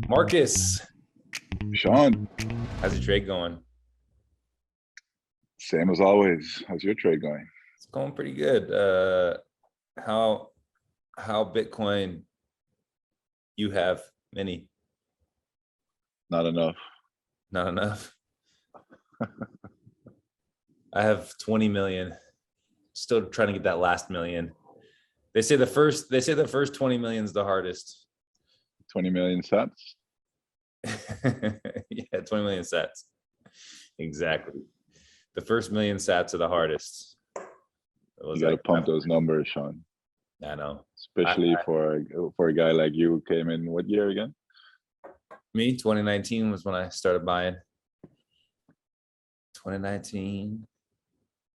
Marcus, Sean, how's your trade going? same as always. How's your trade going? It's going pretty good. How how Bitcoin you have many? Not enough. Not enough. I have 20 million. Still trying to get that last million. They say the first 20 million is the hardest. 20 million sats. Yeah, 20 million sats. Exactly. The first million sats are the hardest. You got to pump those numbers, Sean. I know. Especially for a guy like you who came in what year again? Me, 2019 was when I started buying. 2019.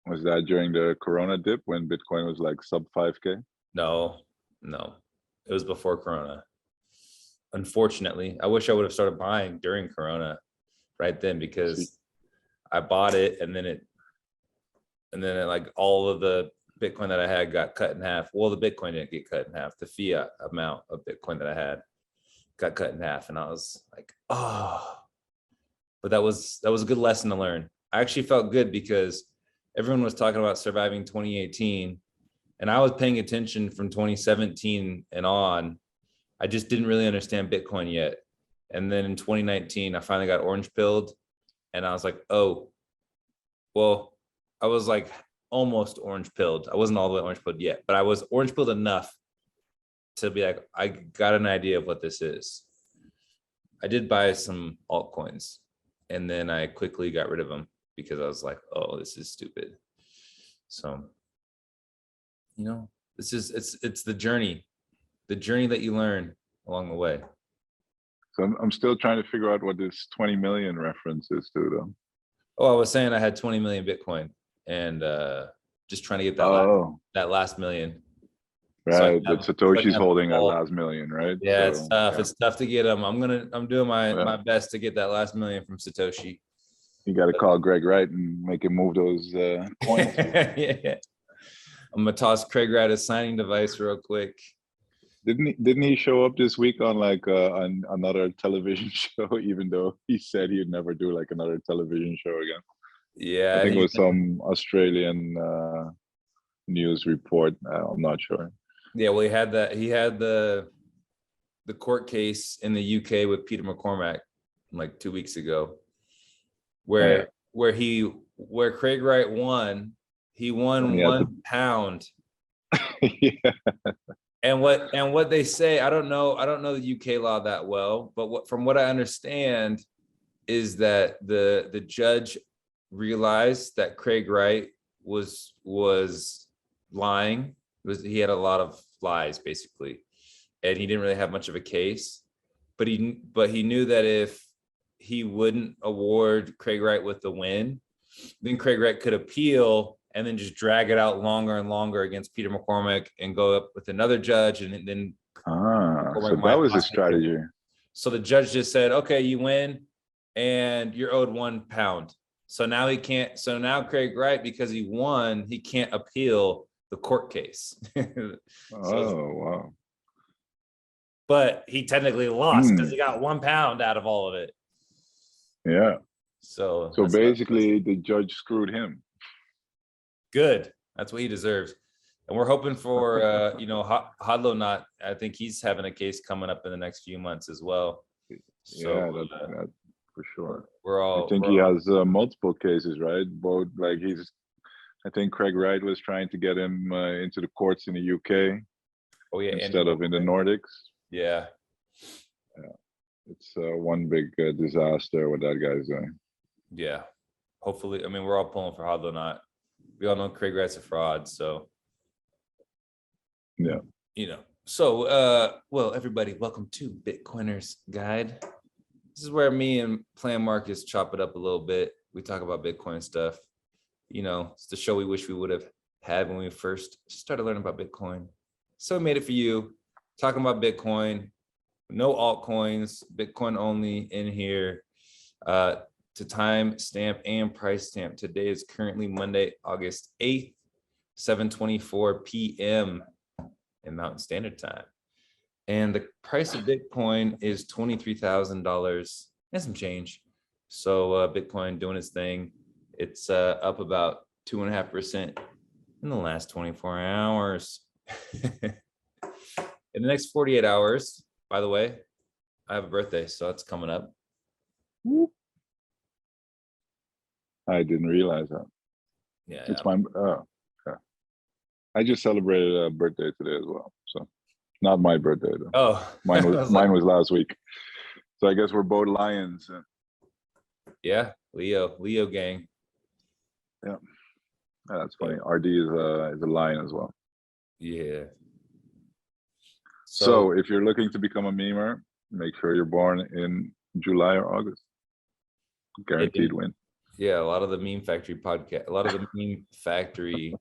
Was that during the Corona dip when Bitcoin was like sub 5K? No. It was before Corona. Unfortunately, I wish I would have started buying during Corona right then, because I bought it and then like all of the Bitcoin that I had got cut in half. Well, the Bitcoin didn't get cut in half. The fiat amount of Bitcoin that I had got cut in half, and I was like, oh. But that was a good lesson to learn. I actually felt good because everyone was talking about surviving 2018, and I was paying attention from 2017 and on. I just didn't really understand Bitcoin yet. And then in 2019, I finally got orange pilled, and I was like, oh, well, I was like almost orange pilled. I wasn't all the way orange pilled yet, but I was orange pilled enough to be like, I got an idea of what this is. I did buy some altcoins, and then I quickly got rid of them because I was like, oh, this is stupid. So, it's the journey that you learn along the way. So I'm still trying to figure out what this 20 million reference is to, though. Oh, I was saying I had 20 million Bitcoin, and just trying to get that last million. Right, but Satoshi's holding that last million, right? Yeah, it's tough. Yeah. It's tough to get them. I'm doing my best to get that last million from Satoshi. You got to call Greg Wright and make him move those coins. Yeah. I'm gonna toss Craig Wright a signing device real quick. Didn't he show up this week on like on another television show, even though he said he'd never do like another television show again? Yeah, I think it was some Australian news report. I'm not sure. Yeah, well, he had the court case in the UK with Peter McCormack like 2 weeks ago, where Craig Wright won. He won £1. Yeah. And what they say, I don't know the UK law that well, but from what I understand is that the judge realized that Craig Wright was lying. He had a lot of lies basically, and he didn't really have much of a case. But he knew that if he wouldn't award Craig Wright with the win, then Craig Wright could appeal and then just drag it out longer and longer against Peter McCormack and go up with another judge, and then so that was a strategy. So the judge just said, okay, you win and you're owed £1. So now he can't. So now Craig Wright, because he won, he can't appeal the court case. Wow. But he technically lost because he got £1 out of all of it. Yeah. So basically the judge screwed him. Good. That's what he deserves. And we're hoping for Hodlonaut. I think he's having a case coming up in the next few months as well. So, yeah, that's for sure. I think he has multiple cases, right? Both I think Craig Wright was trying to get him into the courts in the UK. Oh yeah, instead of in the Nordics. Yeah. It's one big disaster what that guy's doing. Yeah. Hopefully, I mean, we're all pulling for Hodlonaut. We all know Craig Wright's a fraud, so yeah. So well, everybody, welcome to Bitcoiner's Guide. This is where me and Plan Marcus chop it up a little bit. We talk about Bitcoin stuff. It's the show we wish we would have had when we first started learning about Bitcoin. So we made it for you, talking about Bitcoin, no altcoins, Bitcoin only in here, to time stamp and price stamp. Today is currently Monday, August 8th, 7:24 p.m. in Mountain Standard Time. And the price of Bitcoin is $23,000 and some change. So Bitcoin doing its thing. It's up about 2.5% in the last 24 hours. In the next 48 hours, by the way, I have a birthday, so it's coming up. I didn't realize that. Yeah, It's my yeah. I just celebrated a birthday today as well. So not my birthday though. Oh, Mine was like, mine was last week. So I guess we're both lions. yeah, Leo gang. Yeah, that's funny. RD is a lion as well. Yeah. So if you're looking to become a memer, make sure you're born in July or August. Guaranteed win. Yeah, a lot of the Meme Factory podcast, a lot of the Meme Factory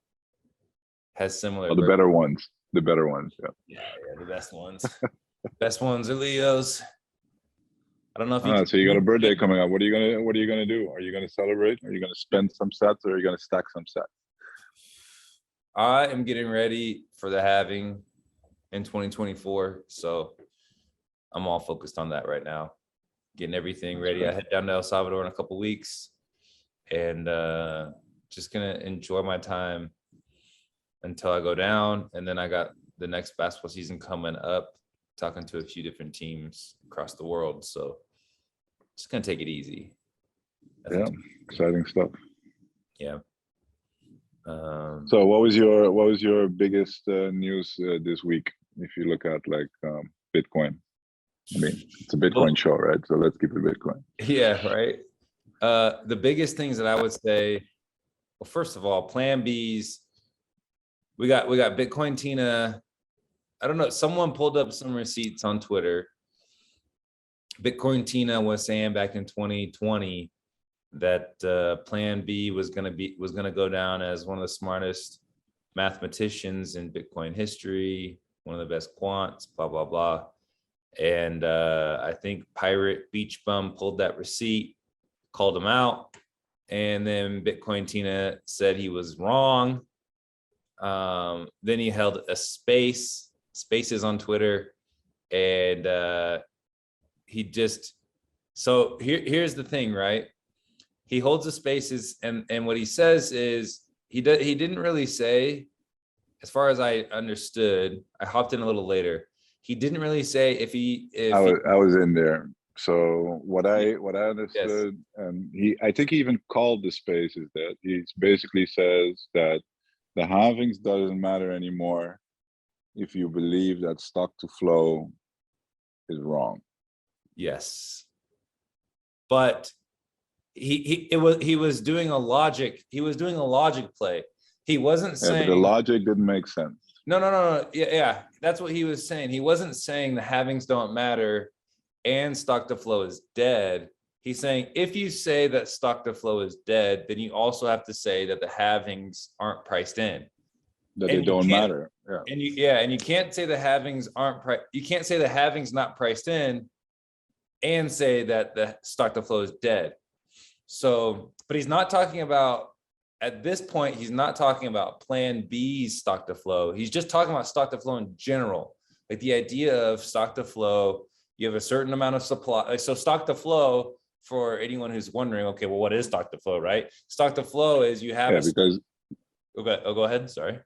has similar. Oh, the better ones. The better ones. Yeah. Yeah, the best ones. Best ones are Leos. I don't know if you So you got a birthday coming up. What are you gonna do? Are you gonna celebrate? Are you gonna spend some sets, or are you gonna stack some sets? I am getting ready for the halving in 2024. So I'm all focused on that right now. Getting everything ready. I head down to El Salvador in a couple weeks and just gonna enjoy my time until I go down. And then I got the next basketball season coming up, talking to a few different teams across the world. So just gonna take it easy. Yeah, exciting stuff. Yeah. So what was your biggest news this week? If you look at like Bitcoin, I mean it's a Bitcoin show, right? So let's keep it Bitcoin. Yeah, right. The biggest things that I would say, well, first of all, Plan B's. We got Bitcoin Tina. I don't know. Someone pulled up some receipts on Twitter. Bitcoin Tina was saying back in 2020 that Plan B was gonna go down as one of the smartest mathematicians in Bitcoin history, one of the best quants, blah blah blah. And I think Pirate Beach Bum pulled that receipt, called him out, and then Bitcoin Tina said he was wrong. Then he held a spaces on Twitter, and he just, so here's the thing, right? He holds the spaces, and what he says is he didn't really say, as far as I understood, I hopped in a little later. He didn't really say if I was in there. So what I understood, and I think he even called the spaces that he basically says that the halvings doesn't matter anymore if you believe that stock to flow is wrong. Yes, but he was doing a logic play. He wasn't saying, but the logic didn't make sense. No. Yeah, that's what he was saying. He wasn't saying the halvings don't matter and stock to flow is dead. He's saying if you say that stock to flow is dead, then you also have to say that the halvings aren't priced in. That they don't matter. Yeah. And you can't say the halvings you can't say the halvings not priced in and say that the stock to flow is dead. So, but he's not talking about, at this point, he's not talking about Plan B's stock to flow. He's just talking about stock to flow in general. Like the idea of stock to flow, you have a certain amount of supply. So stock to flow, for anyone who's wondering, okay, well, what is stock to flow, right? Stock to flow is you have because okay, go ahead. Sorry.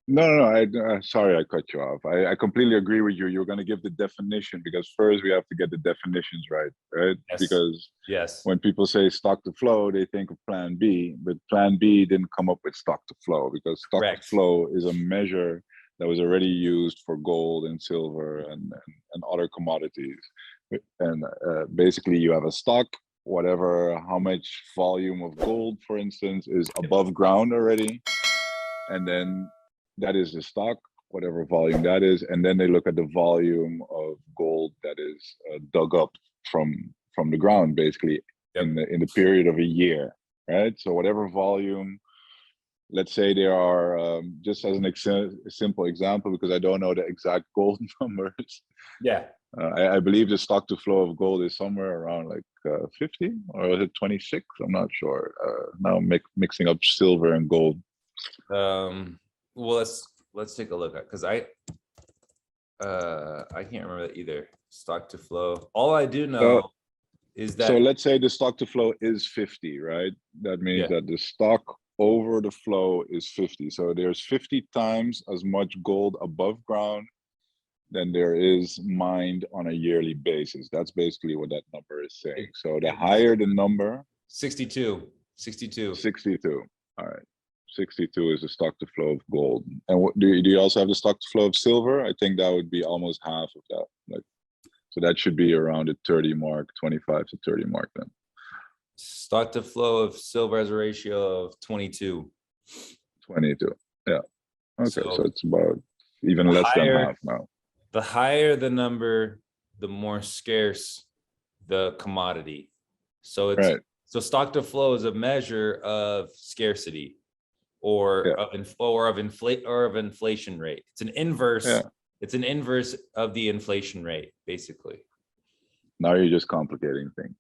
No. Sorry, I cut you off. I completely agree with you. You're going to give the definition because first we have to get the definitions right? Yes. Because yes, when people say stock to flow, they think of Plan B, but Plan B didn't come up with stock to flow because stock correct. to flow is a measure that was already used for gold and silver and other commodities. And basically, you have a stock, how much volume of gold, for instance, is above ground already, and then that is the stock, whatever volume that is, and then they look at the volume of gold that is dug up from the ground, basically. Yep. in the period of a year, right? So whatever volume, let's say there are, just as a simple example, because I don't know the exact gold numbers. Yeah. I believe the stock to flow of gold is somewhere around like 50, or is it 26? I'm not sure. Now mixing up silver and gold. Well, let's take a look at, because I I can't remember that either. Stock to flow. All I do So, know is so that, let's say the stock to flow is 50, right? That means yeah, that the stock over the flow is 50. So there's 50 times as much gold above ground than there is mined on a yearly basis. That's basically what that number is saying. So the it's higher the number, 62. 62. 62. All right. 62 is the stock to flow of gold. And what do you also have the stock to flow of silver? I think that would be almost half of that. Like, so that should be around the 30 mark, 25 to 30 mark then. Stock to flow of silver has a ratio of 22. 22. Yeah. Okay. So So it's about even the less than higher, half now. the higher the number, the more scarce the commodity. So it's Right. so stock to flow is a measure of scarcity or Yeah. of inflation rate. It's an inverse. Yeah. It's an inverse of the inflation rate, basically. Now you're just complicating things.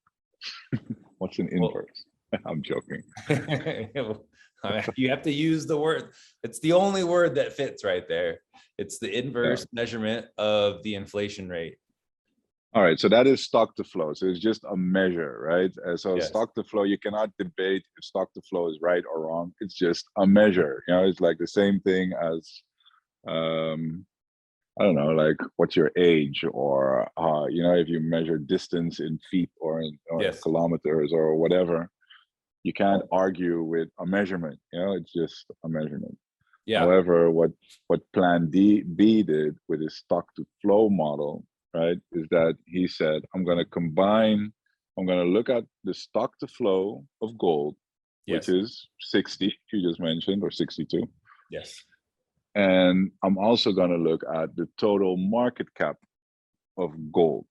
What's an Well, inverse? I'm joking. you have to use the word. It's the only word that fits right there. It's the inverse measurement of the inflation rate. All right, so that is stock to flow. So it's just a measure, right? So Yes. stock to flow, you cannot debate if stock to flow is right or wrong. It's just a measure. You know, it's like the same thing as, I don't know, like what's your age, or you know, if you measure distance in feet or in Yes. kilometers or whatever, you can't argue with a measurement. You know, it's just a measurement. Yeah. However, what Plan B did with his stock to flow model, right, is that he said, I'm going to look at the stock to flow of gold, which Yes. is 60, you just mentioned, or 62. Yes. And I'm also going to look at the total market cap of gold,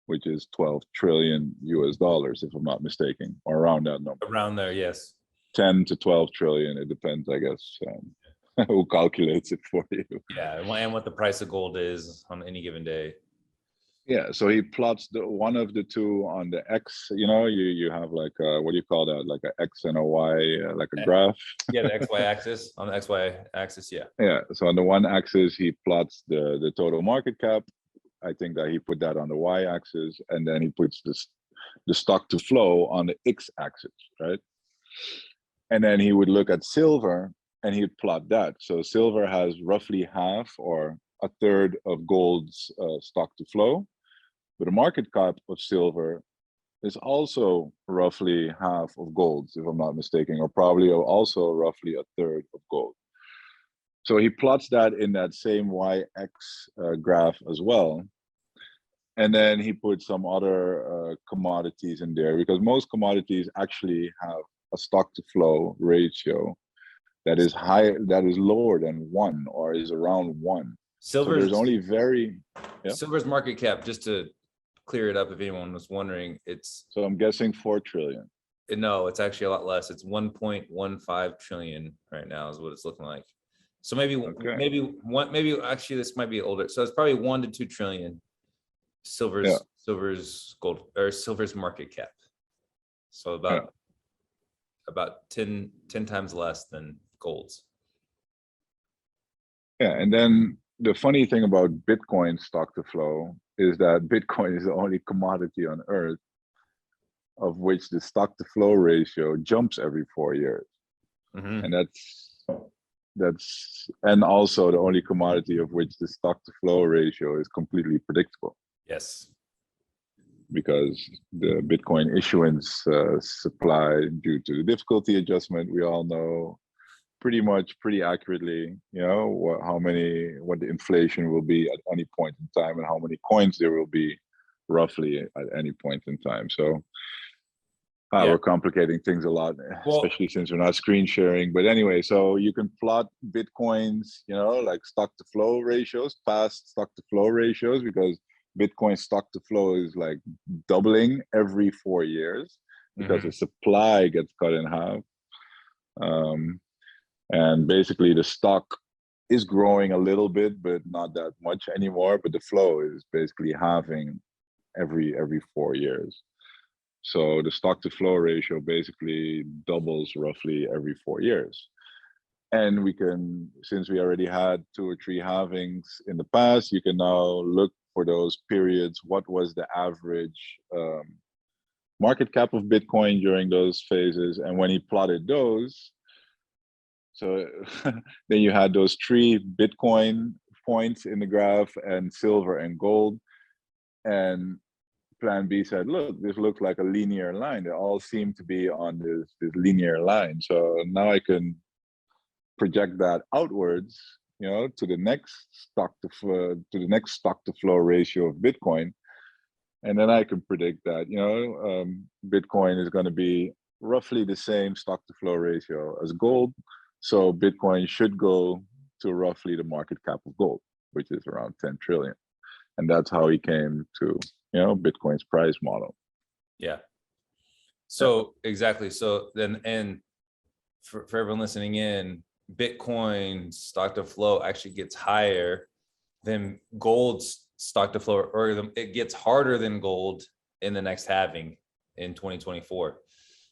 which is 12 trillion US dollars, if I'm not mistaken, or around that number. Around there, yes. 10 to 12 trillion, it depends, I guess. Who calculates it for you? Yeah, and what the price of gold is on any given day. Yeah, so he plots the one of the two on the X. You know, you have like what do you call that? Like an X and a Y, like a graph. Yeah, the XY axis. On the XY axis, yeah. Yeah. So on the one axis, he plots the total market cap. I think that he put that on the Y axis, and then he puts the stock to flow on the X axis, right? And then he would look at silver and he'd plot that. So silver has roughly half or a third of gold's stock to flow, but the market cap of silver is also roughly half of gold's, if I'm not mistaken, or probably also roughly a third of gold. So he plots that in that same YX graph as well. And then he puts some other commodities in there, because most commodities actually have a stock to flow ratio that is lower than 1 or is around 1. So there's only silver's market cap, just to clear it up if anyone was wondering, so I'm guessing 4 trillion. No, it's actually a lot less. It's 1.15 trillion right now is what it's looking like. So maybe actually this might be older. So it's probably 1 to 2 trillion silver's gold or silver's market cap. So about 10 times less than gold's. Yeah, and then the funny thing about Bitcoin stock to flow is that Bitcoin is the only commodity on earth of which the stock to flow ratio jumps every 4 years. Mm-hmm. And and also the only commodity of which the stock to flow ratio is completely predictable. Yes. Because the Bitcoin issuance supply, due to the difficulty adjustment, we all know pretty accurately, you know, what the inflation will be at any point in time and how many coins there will be roughly at any point in time. So we're complicating things a lot, especially since we're not screen sharing. But anyway, so you can plot Bitcoins, you know, like stock to flow ratios, past stock to flow ratios, because Bitcoin stock to flow is like doubling every 4 years because the supply gets cut in half. And basically the stock is growing a little bit, but not that much anymore. But the flow is basically halving every 4 years. So the stock to flow ratio basically doubles roughly every 4 years. And we can, since we already had 2 or 3 halvings in the past, you can now look for those periods. What was the average market cap of Bitcoin during those phases? And when he plotted those, so then you had those 3 Bitcoin points in the graph and silver and gold. And Plan B said, look, this looks like a linear line. They all seem to be on this linear line. So now I can project that outwards, to the next stock to flow ratio of Bitcoin. And then I can predict that, Bitcoin is going to be roughly the same stock to flow ratio as gold. So Bitcoin should go to roughly the market cap of gold, which is around 10 trillion. And that's how he came to, Bitcoin's price model. Yeah. So exactly. So then, and for everyone listening in, Bitcoin stock to flow actually gets higher than gold's stock to flow, or it gets harder than gold in the next halving in 2024.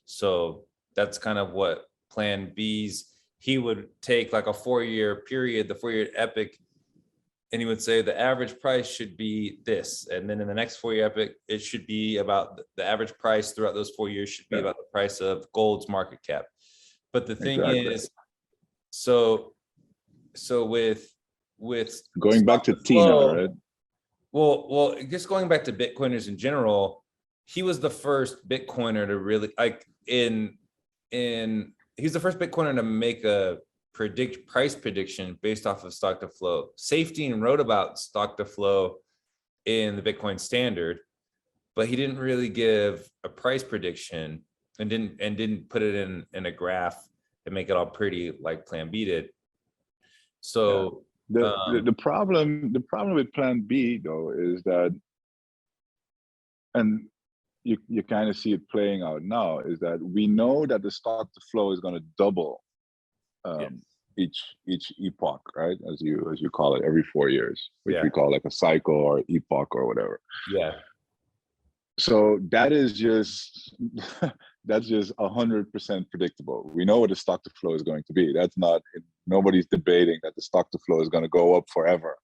So that's kind of what Plan B's, he would take like a 4-year period, the 4-year epic, and he would say the average price should be this. And then in the next 4-year epic, it should be about the average price throughout those 4 years should be about the price of gold's market cap. But the thing is, so with going back to Tina, right? Well, just going back to Bitcoiners in general, he was the first Bitcoiner to really he's the first Bitcoiner to make a price prediction based off of stock to flow. Safety wrote about stock to flow in the Bitcoin standard, but he didn't really give a price prediction and didn't put it in a graph and make it all pretty like Plan B did. So the problem with Plan B though is that, and you kind of see it playing out now, is that we know that the stock to flow is going to double each epoch, right? As you call it, every 4 years, which we call like a cycle or epoch or whatever. Yeah. So that is just that's just 100% predictable. We know what the stock to flow is going to be. That's not, nobody's debating that the stock to flow is going to go up forever.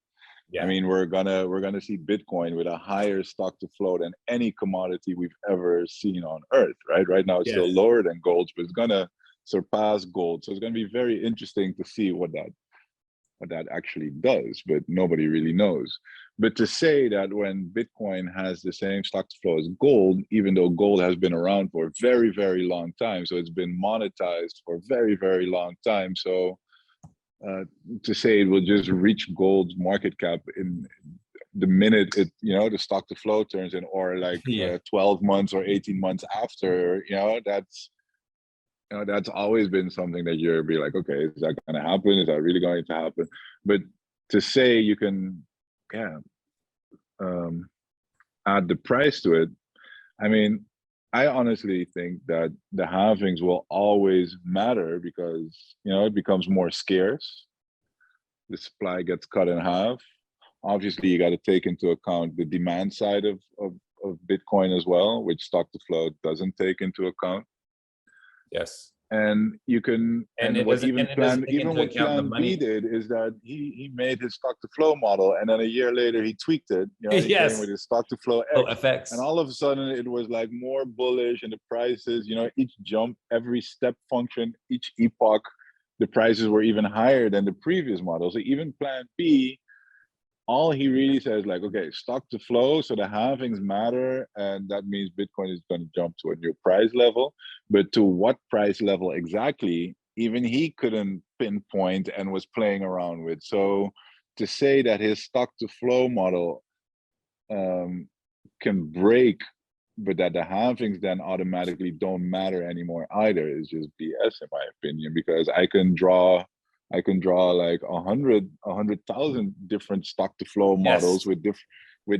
Yeah. I mean, we're gonna see Bitcoin with a higher stock to flow than any commodity we've ever seen on Earth, right? Right now it's still lower than gold, but it's gonna surpass gold. So it's gonna be very interesting to see what that actually does, but nobody really knows. But to say that when Bitcoin has the same stock to flow as gold, even though gold has been around for a very, very long time, so it's been monetized for a very, very long time. So to say it will just reach gold's market cap in the minute it, the stock to flow turns in, or like 12 months or 18 months after, that's always been something that you'll be like, okay, is that going to happen? Is that really going to happen? But to say you can, add the price to it, I mean, I honestly think that the halvings will always matter because, it becomes more scarce. The supply gets cut in half. Obviously, you got to take into account the demand side of Bitcoin as well, which stock to flow doesn't take into account. Yes. And you can, and what Plan B did is that he made his stock to flow model, and then a year later he tweaked it. He came with his stock to flow X, and all of a sudden it was like more bullish, and the prices, each jump, every step function, each epoch, the prices were even higher than the previous model. So even Plan B, all he really says, like, okay, stock to flow, so the halvings matter, and that means Bitcoin is going to jump to a new price level. But to what price level exactly, even he couldn't pinpoint and was playing around with. So to say that his stock to flow model can break, but that the halvings then automatically don't matter anymore either is just BS in my opinion, because I can draw like 100,000 different stock to flow models with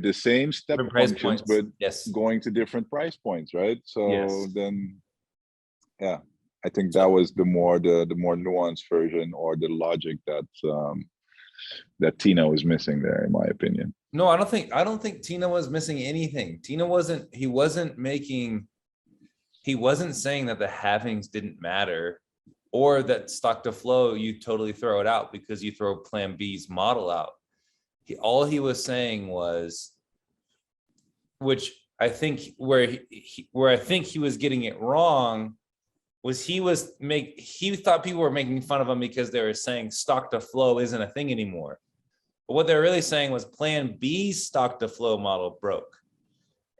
the same step functions, but going to different price points, right? So then, I think that was the more nuanced version, or the logic that Tina was missing there, in my opinion. No, I don't think Tina was missing anything. He wasn't saying that the halvings didn't matter. or that stock to flow, you totally throw it out because you throw Plan B's model out. All he was saying was, which I think where I think he was getting it wrong was he thought people were making fun of him because they were saying stock to flow isn't a thing anymore. But what they're really saying was Plan B's stock to flow model broke.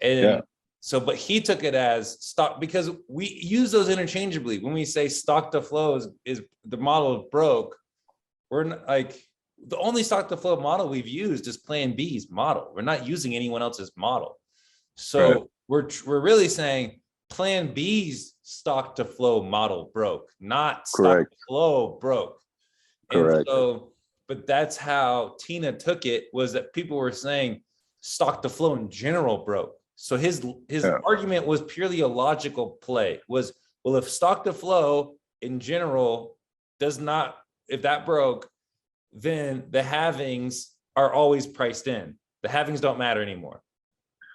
And so, but he took it as stock, because we use those interchangeably. When we say stock to flow is the model broke, we're not, like, the only stock to flow model we've used is Plan B's model. We're not using anyone else's model. So we're really saying Plan B's stock to flow model broke, not stock to flow broke. And so, but that's how Tina took it, was that people were saying stock to flow in general broke. So his argument was purely a logical play, was, well, if stock to flow in general does not, if that broke, then the halvings are always priced in. The halvings don't matter anymore.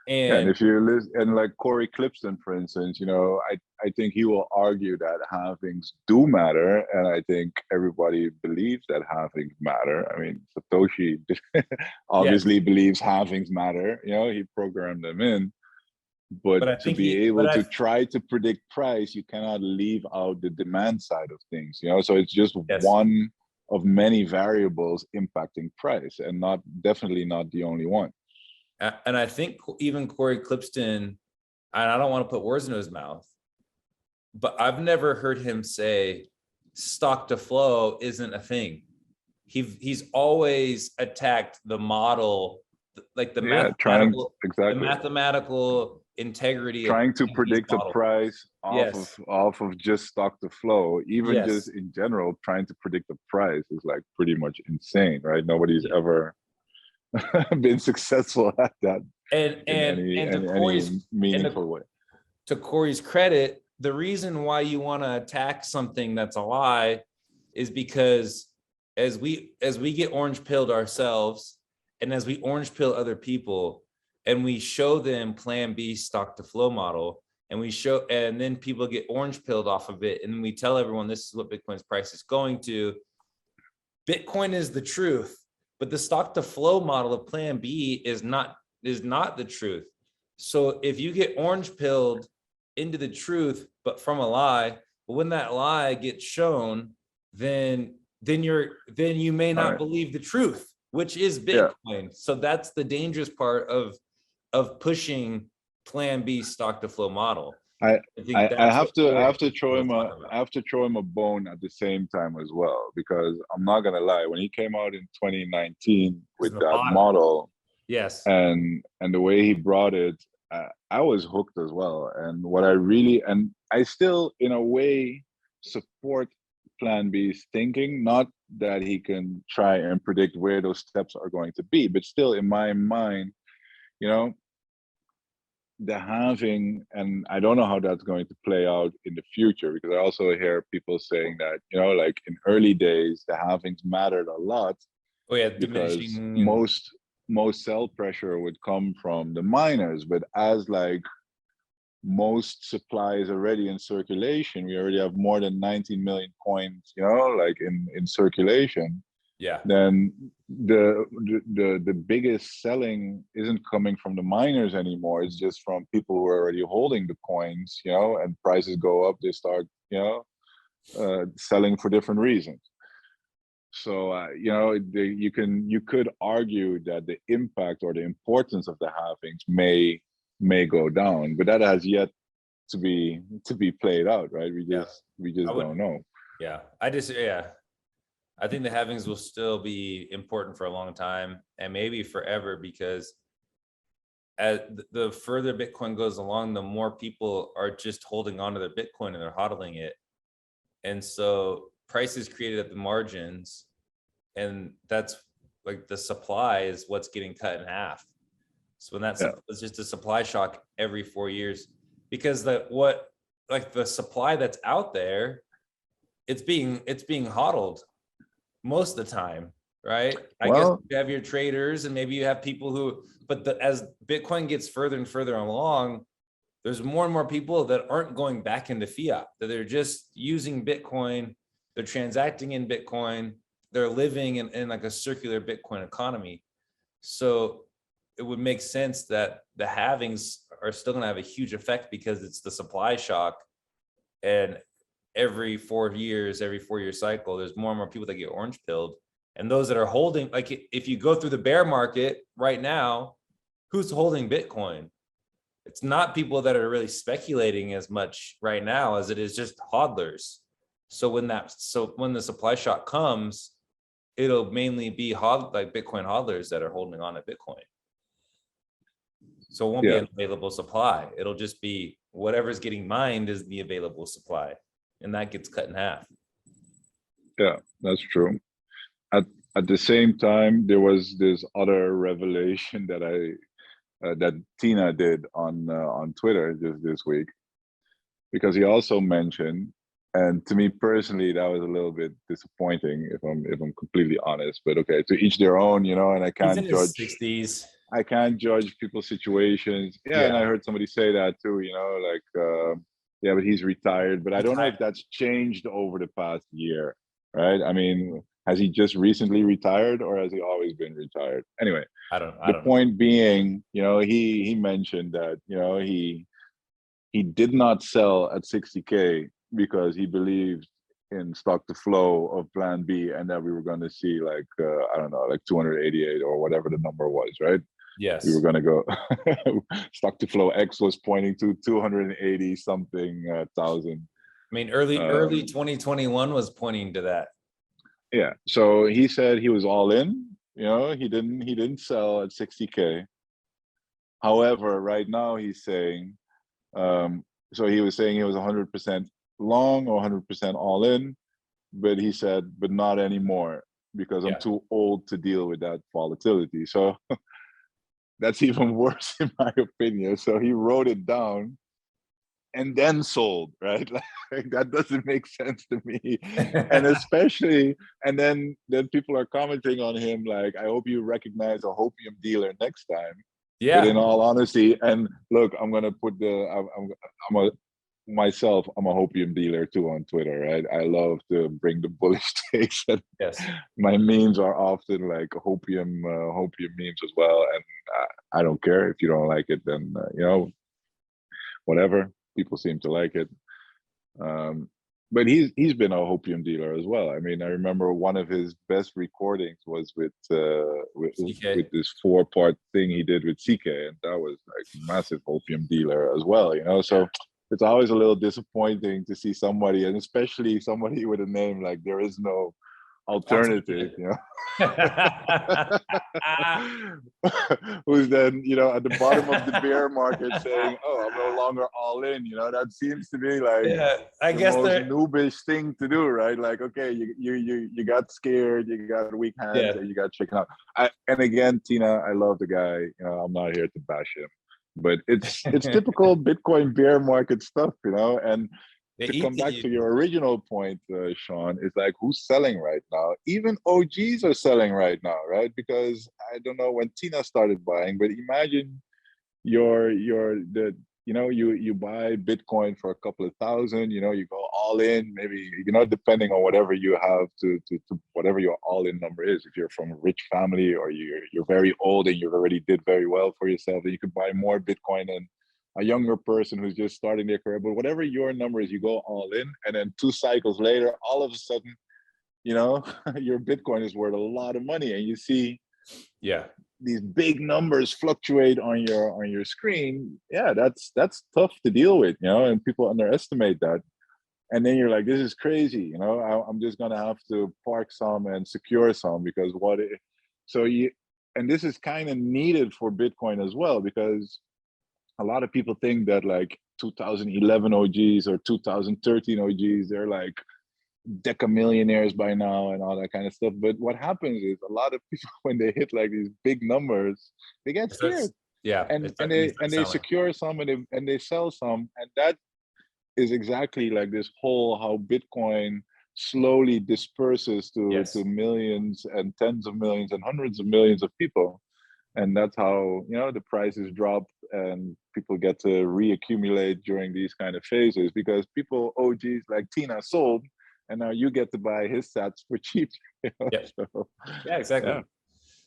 And if you listen, and like Corey Clipston, for instance, I think he will argue that halvings do matter, and I think everybody believes that halvings matter. I mean, Satoshi obviously believes halvings matter. He programmed them in. But to be able to try to predict price, you cannot leave out the demand side of things. So it's just one of many variables impacting price, and definitely not the only one. And I think even Corey Clipston, and I don't want to put words in his mouth, but I've never heard him say stock to flow isn't a thing. He's always attacked the model, like the mathematical integrity, trying to predict a price off of just stock to flow. Even just in general, trying to predict the price is like pretty much insane, right? Nobody's ever been successful at that in any meaningful way. To Corey's credit, the reason why you want to attack something that's a lie is because as we get orange pilled ourselves, and as we orange pill other people, and we show them Plan B stock to flow model, and then people get orange pilled off of it, and then we tell everyone this is what Bitcoin's price is going to. Bitcoin is the truth, but the stock to flow model of Plan B is not the truth. So if you get orange pilled into the truth, but from a lie, but when that lie gets shown, then you may not believe the truth, which is Bitcoin. So that's the dangerous part of pushing Plan B stock to flow model. I have to throw him a bone at the same time as well, because I'm not gonna lie, when he came out in 2019 with that model, and the way he brought it, I was hooked as well. And I still in a way support Plan B's thinking, not that he can try and predict where those steps are going to be, but still in my mind, the halving, and I don't know how that's going to play out in the future, because I also hear people saying that, like in early days, the halvings mattered a lot. Because most sell pressure would come from the miners, but as like most supply is already in circulation, we already have more than 19 million coins, like in circulation. Then the biggest selling isn't coming from the miners anymore. It's just from people who are already holding the coins, and prices go up, they start, selling for different reasons. So, you could argue that the impact or the importance of the halvings may go down, but that has yet to be played out, right? We just don't know. I think the halvings will still be important for a long time, and maybe forever, because as the further Bitcoin goes along, the more people are just holding on to their Bitcoin and they're hodling it. And so price is created at the margins, and that's like the supply is what's getting cut in half. So when it's just a supply shock every 4 years, because the supply that's out there, it's being hodled most of the time, right? I guess you have your traders, and maybe you have people as Bitcoin gets further and further along, there's more and more people that aren't going back into fiat, that they're just using Bitcoin they're transacting in Bitcoin, they're living in like a circular Bitcoin economy. So it would make sense that the halvings are still going to have a huge effect because it's the supply shock. And every 4 years, every 4-year cycle, there's more and more people that get orange pilled. And those that are holding, like if you go through the bear market right now, who's holding Bitcoin? It's not people that are really speculating as much right now as it is just hodlers. So when the supply shock comes, it'll mainly be like Bitcoin hodlers that are holding on to Bitcoin. So it won't be an available supply. It'll just be whatever's getting mined is the available supply, and that gets cut in half. Yeah, that's true. At the same time, there was this other revelation that that Tina did on Twitter just this week, because he also mentioned, and to me personally, that was a little bit disappointing if I'm completely honest. But okay, to each their own, you know, and I can't judge. 60s. I can't judge people's situations. Yeah, and I heard somebody say that too. You know, like yeah, but he's retired. But I don't know if that's changed over the past year, right? I mean, has he just recently retired, or has he always been retired? Anyway, the point being, you know, he mentioned that, you know, he did not sell at 60K because he believed in stock to flow of plan B, and that we were going to see like I don't know, like 288 or whatever the number was, right? Yes, we were going to go stock to flow X was pointing to 280 something thousand. I mean, early 2021 was pointing to that. Yeah, so he said he was all in. You know, he didn't sell at 60K. However, right now he's saying, so he was saying he was 100% long or 100% all in, but he said, but not anymore because I'm too old to deal with that volatility. So that's even worse in my opinion. So he wrote it down and then sold, right? Like that doesn't make sense to me. And especially, and then people are commenting on him like, I hope you recognize a hopium dealer next time. Yeah. But in all honesty, and look, I'm gonna put myself, I'm a hopium dealer too on Twitter, right? I love to bring the bullish takes. And my memes are often like hopium memes as well. And I don't care if you don't like it, then you know, whatever. People seem to like it. But he's been a hopium dealer as well. I mean, I remember one of his best recordings was with this 4-part thing he did with CK, and that was like massive hopium dealer as well, you know. So it's always a little disappointing to see somebody, and especially somebody with a name like There Is No Alternative, you know. Who's then, you know, at the bottom of the bear market saying, oh, I'm no longer all in, you know. That seems to be like I guess the most noobish thing to do, right? Like, okay, you got scared, you got weak hands, and you got chicken out. And again, Tina, I love the guy, you know, I'm not here to bash him, but it's typical Bitcoin bear market stuff, you know. And to come back to your original point, Sean, is like, who's selling right now? Even OGs are selling right now, right? Because I don't know when Tina started buying, but imagine you buy Bitcoin for a couple of thousand, you know, you go all in, maybe, you know, depending on whatever you have to whatever your all in number is. If you're from a rich family or you're very old and you've already did very well for yourself, then you could buy more Bitcoin than a younger person who's just starting their career. But whatever your number is, you go all in, and then 2 cycles later, all of a sudden, you know, your Bitcoin is worth a lot of money, and you see these big numbers fluctuate on your screen. Yeah, that's tough to deal with, you know, and people underestimate that. And then you're like, this is crazy, you know, I'm just gonna have to park some and secure some, because and this is kind of needed for Bitcoin as well, because a lot of people think that like 2011 OGs or 2013 OGs, they're like deca millionaires by now and all that kind of stuff. But what happens is a lot of people, when they hit like these big numbers, they get scared. And they secure some and they sell some. And that is exactly like this whole how Bitcoin slowly disperses to millions and tens of millions and hundreds of millions of people. And that's how, you know, the prices drop and people get to reaccumulate during these kind of phases, because people, OGs like Tina, sold and now you get to buy his sats for cheap. Yep. So, Yeah, exactly. yeah.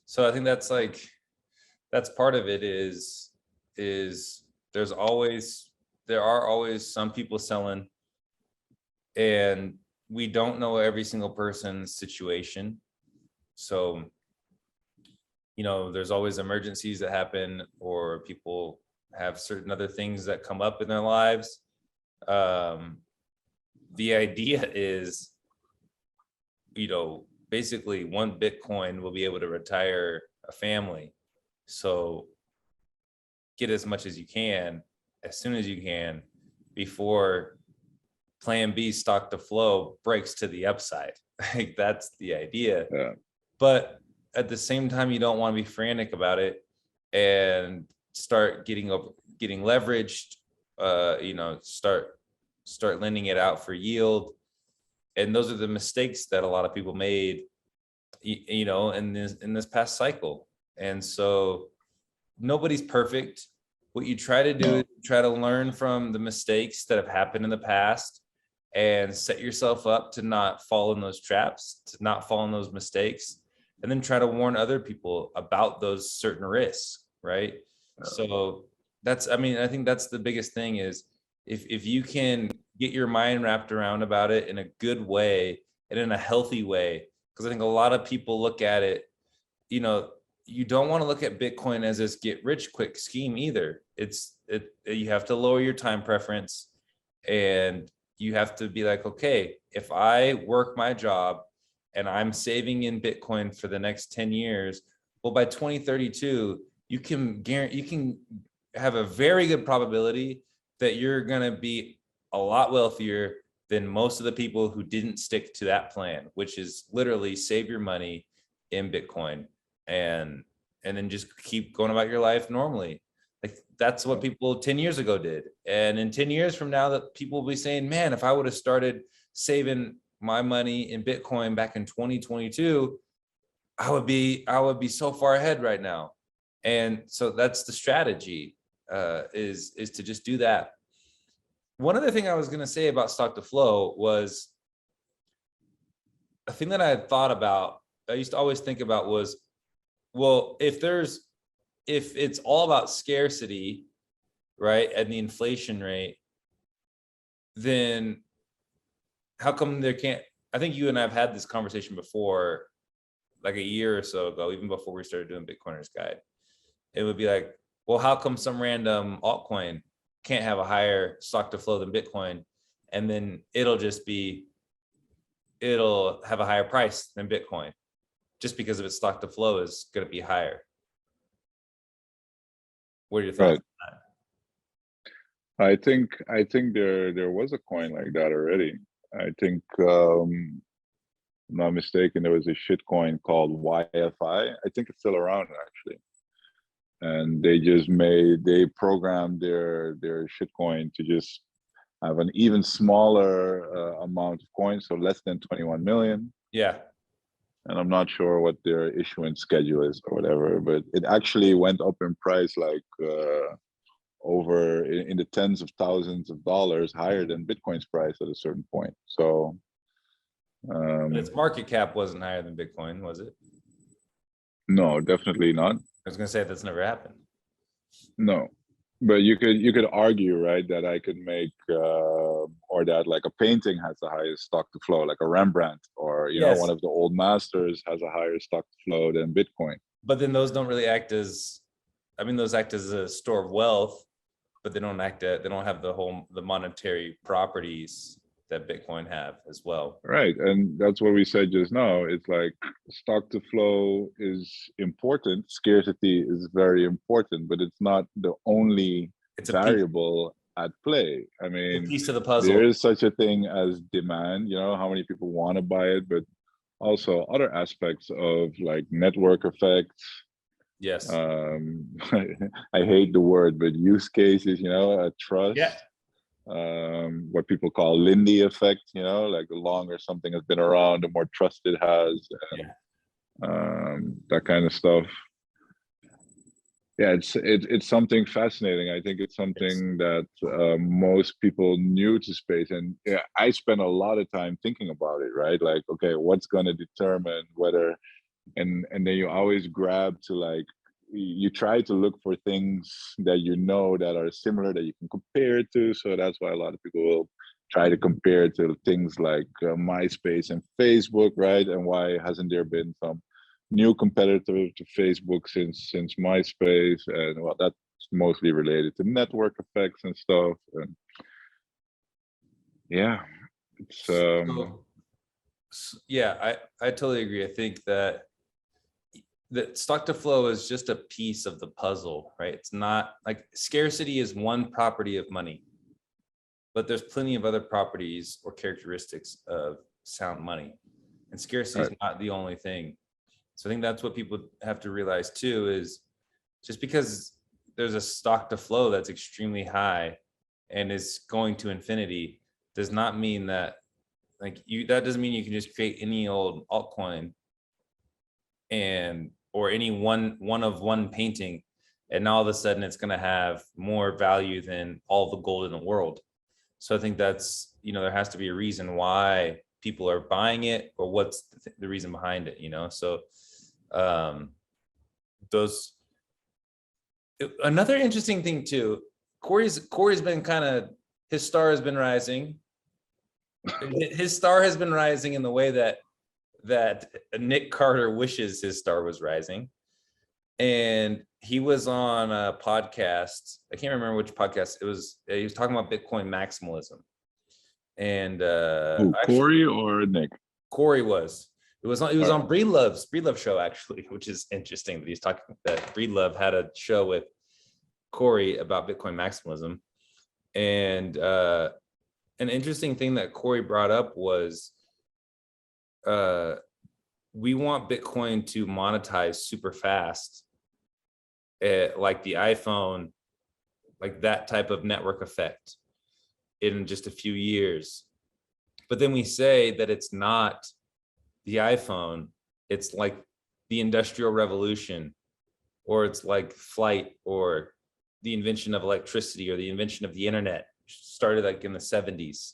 So I think that's part of it is there are always some people selling, and we don't know every single person's situation. So, there's always emergencies that happen, or people have certain other things that come up in their lives. The idea is, basically one Bitcoin will be able to retire a family. So get as much as you can, as soon as you can, before plan B, stock to flow, breaks to the upside. Like, that's the idea. Yeah. But at the same time, you don't want to be frantic about it and start getting leveraged, start lending it out for yield. And those are the mistakes that a lot of people made, in this past cycle. And so nobody's perfect. What you try to do is try to learn from the mistakes that have happened in the past and set yourself up to not fall in those traps, to not fall in those mistakes, and then try to warn other people about those certain risks, right? So I think that's the biggest thing is if you can get your mind wrapped around about it in a good way and in a healthy way, because I think a lot of people look at it, you don't want to look at Bitcoin as this get rich quick scheme either. You have to lower your time preference, and you have to be like, okay, if I work my job and I'm saving in Bitcoin for the next 10 years, well, by 2032, you can have a very good probability that you're going to be a lot wealthier than most of the people who didn't stick to that plan, which is literally save your money in Bitcoin and then just keep going about your life normally. Like, that's what people 10 years ago did. And in 10 years from now, that people will be saying, man, if I would have started saving my money in Bitcoin back in 2022, I would be so far ahead right now. And so that's the strategy, is to just do that. One other thing I was going to say about stock to flow was a thing that I had thought about. I used to always think about was, well, if it's all about scarcity, right, and the inflation rate, then how come there can't, I think you and I have had this conversation before, like a year or so ago, even before we started doing Bitcoiners Guide. It would be like, well, how come some random altcoin can't have a higher stock to flow than Bitcoin? And then it'll have a higher price than Bitcoin, just because of its stock to flow is going to be higher. What are your thoughts on that? I think there was a coin like that already. I think, I'm not mistaken, there was a shit coin called YFI. I think it's still around actually. And they programmed their shitcoin to just have an even smaller amount of coins, so less than 21 million. Yeah. And I'm not sure what their issuance schedule is or whatever, but it actually went up in price like over in the tens of thousands of dollars higher than Bitcoin's price at a certain point. So But its market cap wasn't higher than Bitcoin, was it? no, definitely not. I was going to say that's never happened. No, but you could argue, right, that I could make or that like a painting has the highest stock to flow, like a Rembrandt, or Yes. one of the old masters has a higher stock to flow than Bitcoin. But then those don't really act as, those act as a store of wealth, but they don't have the monetary properties that Bitcoin have as well. Right, and that's what we said just now. It's like stock to flow is important, scarcity is very important, but it's not the only variable at play. I mean, piece of the puzzle. There is such a thing as demand, how many people want to buy it, but also other aspects of like network effects. Yes. I hate the word, but use cases, a trust. Yeah. What people call Lindy effect, like the longer something has been around, the more trust it has, and, that kind of stuff. Yeah, it's something fascinating. I think it's It's something that most people new to space, and yeah, I spend a lot of time thinking about it. Right, like, okay, what's going to determine whether, and then you always grab to like, you try to look for things that you know that are similar that you can compare it to. So that's why a lot of people will try to compare it to things like MySpace and Facebook, right? And why hasn't there been some new competitor to Facebook since MySpace? And well, that's mostly related to network effects and stuff. And yeah, it's so, yeah, I totally agree. I think that stock to flow is just a piece of the puzzle, right? It's not like scarcity is one property of money, but there's plenty of other properties or characteristics of sound money, and scarcity is right. not the only thing. So I think that's what people have to realize too, is just because there's a stock to flow that's extremely high and is going to infinity does not mean that, like, that doesn't mean you can just create any old altcoin and or any one of one painting, and all of a sudden it's going to have more value than all the gold in the world. So I think that's, there has to be a reason why people are buying it, or what's the reason behind it, so um those another interesting thing too, Corey's been kind of, his star has been rising. His star has been rising in the way that Nick Carter wishes his star was rising. And he was on a podcast. I can't remember which podcast it was. He was talking about Bitcoin maximalism. And Who, actually, Corey or Nick? Corey was. It was All right. on Breedlove show, actually, which is interesting that he's talking, that Breedlove had a show with Corey about Bitcoin maximalism. And an interesting thing that Corey brought up was we want Bitcoin to monetize super fast, like the iPhone, like that type of network effect in just a few years. But then we say that it's not the iPhone, it's like the Industrial Revolution, or it's like flight, or the invention of electricity, or the invention of the internet, started like in the 70s,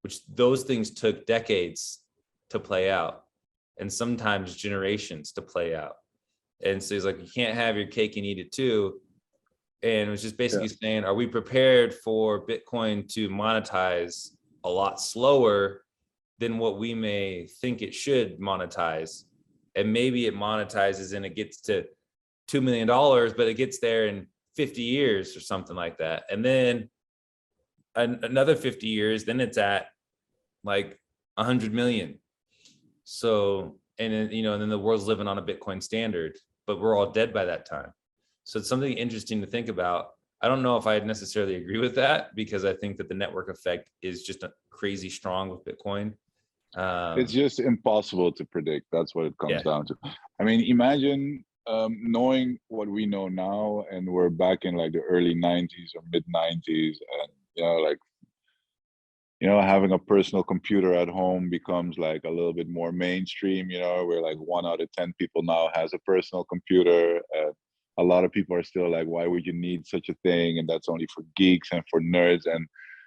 which those things took decades to play out, and sometimes generations to play out. And so he's like, you can't have your cake and eat it too. And it was just Yeah. basically saying, are we prepared for Bitcoin to monetize a lot slower than what we may think it should monetize? And maybe it monetizes and it gets to $2 million, but it gets there in 50 years or something like that. And then another 50 years, then it's at like 100 million. So, and then, and then the world's living on a Bitcoin standard, but we're all dead by that time. So it's something interesting to think about. I don't know if I necessarily agree with that, because I think that the network effect is just crazy strong with Bitcoin. It's just impossible to predict. That's what it comes Yeah. down to. I mean, imagine knowing what we know now, and we're back in like the early 90s or mid 90s, and like, having a personal computer at home becomes like a little bit more mainstream, where like 1 out of 10 people now has a personal computer. A lot of people are still like, why would you need such a thing? And that's only for geeks and for nerds. And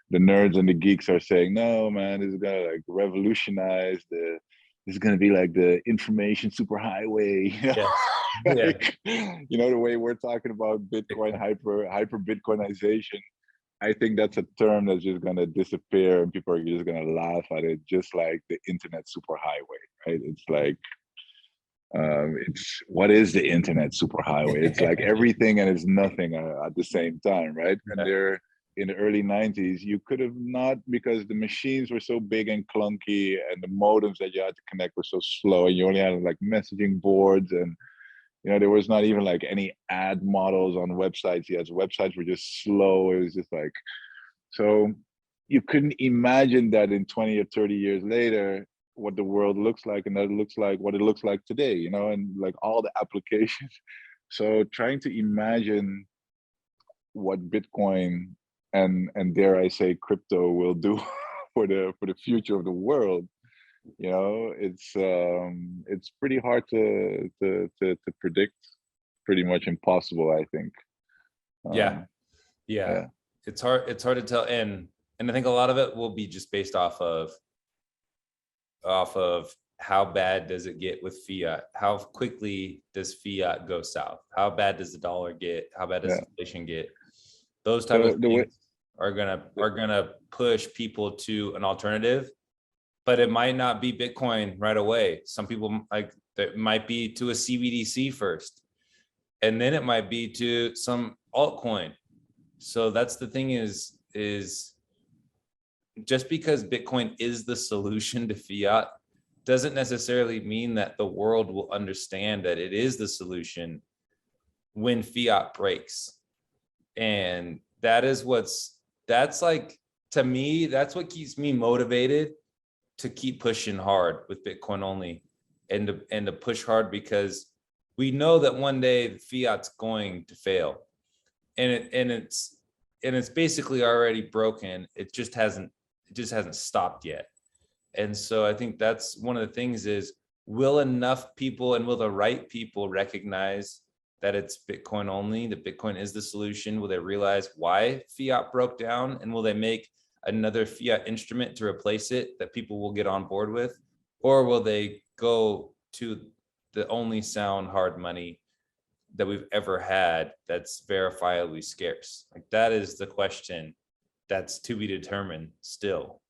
the nerds and the geeks are saying, no, man, this is gonna like revolutionize this is gonna be like the information superhighway. Yes. Yeah. Like, the way we're talking about Bitcoin, hyper Bitcoinization. I think that's a term that's just gonna disappear, and people are just gonna laugh at it, just like the internet superhighway, right? It's like, it's what is the internet superhighway? It's like everything and it's nothing at the same time, right? And there, in the early 90s, you could have not, because the machines were so big and clunky, and the modems that you had to connect were so slow, and you only had like messaging boards, and there was not even like any ad models on websites yet. Websites were just slow. It was just like, so you couldn't imagine that in 20 or 30 years later, what the world looks like, and that it looks like what it looks like today, and like all the applications. So trying to imagine what Bitcoin and dare I say crypto will do for the future of the world, it's pretty hard to predict. pretty much impossible, I think. Yeah. Yeah. Yeah, It's hard to tell. And I think a lot of it will be just based off of how bad does it get with fiat? How quickly does fiat go south? How bad does the dollar get? How bad does yeah. inflation get? Those type So of the way, things are gonna push people to an alternative, but it might not be Bitcoin right away. Some people like that might be to a CBDC first, and then it might be to some altcoin. So that's the thing is just because Bitcoin is the solution to fiat doesn't necessarily mean that the world will understand that it is the solution when fiat breaks. And that's like, to me, that's what keeps me motivated to keep pushing hard with Bitcoin only, and to push hard, because we know that one day fiat's going to fail, and it's basically already broken. It just hasn't stopped yet. And so I think that's one of the things is, will enough people and will the right people recognize that it's Bitcoin only, that Bitcoin is the solution? Will they realize why fiat broke down, and will they make another fiat instrument to replace it that people will get on board with? Or will they go to the only sound hard money that we've ever had that's verifiably scarce? Like, that is the question that's to be determined still.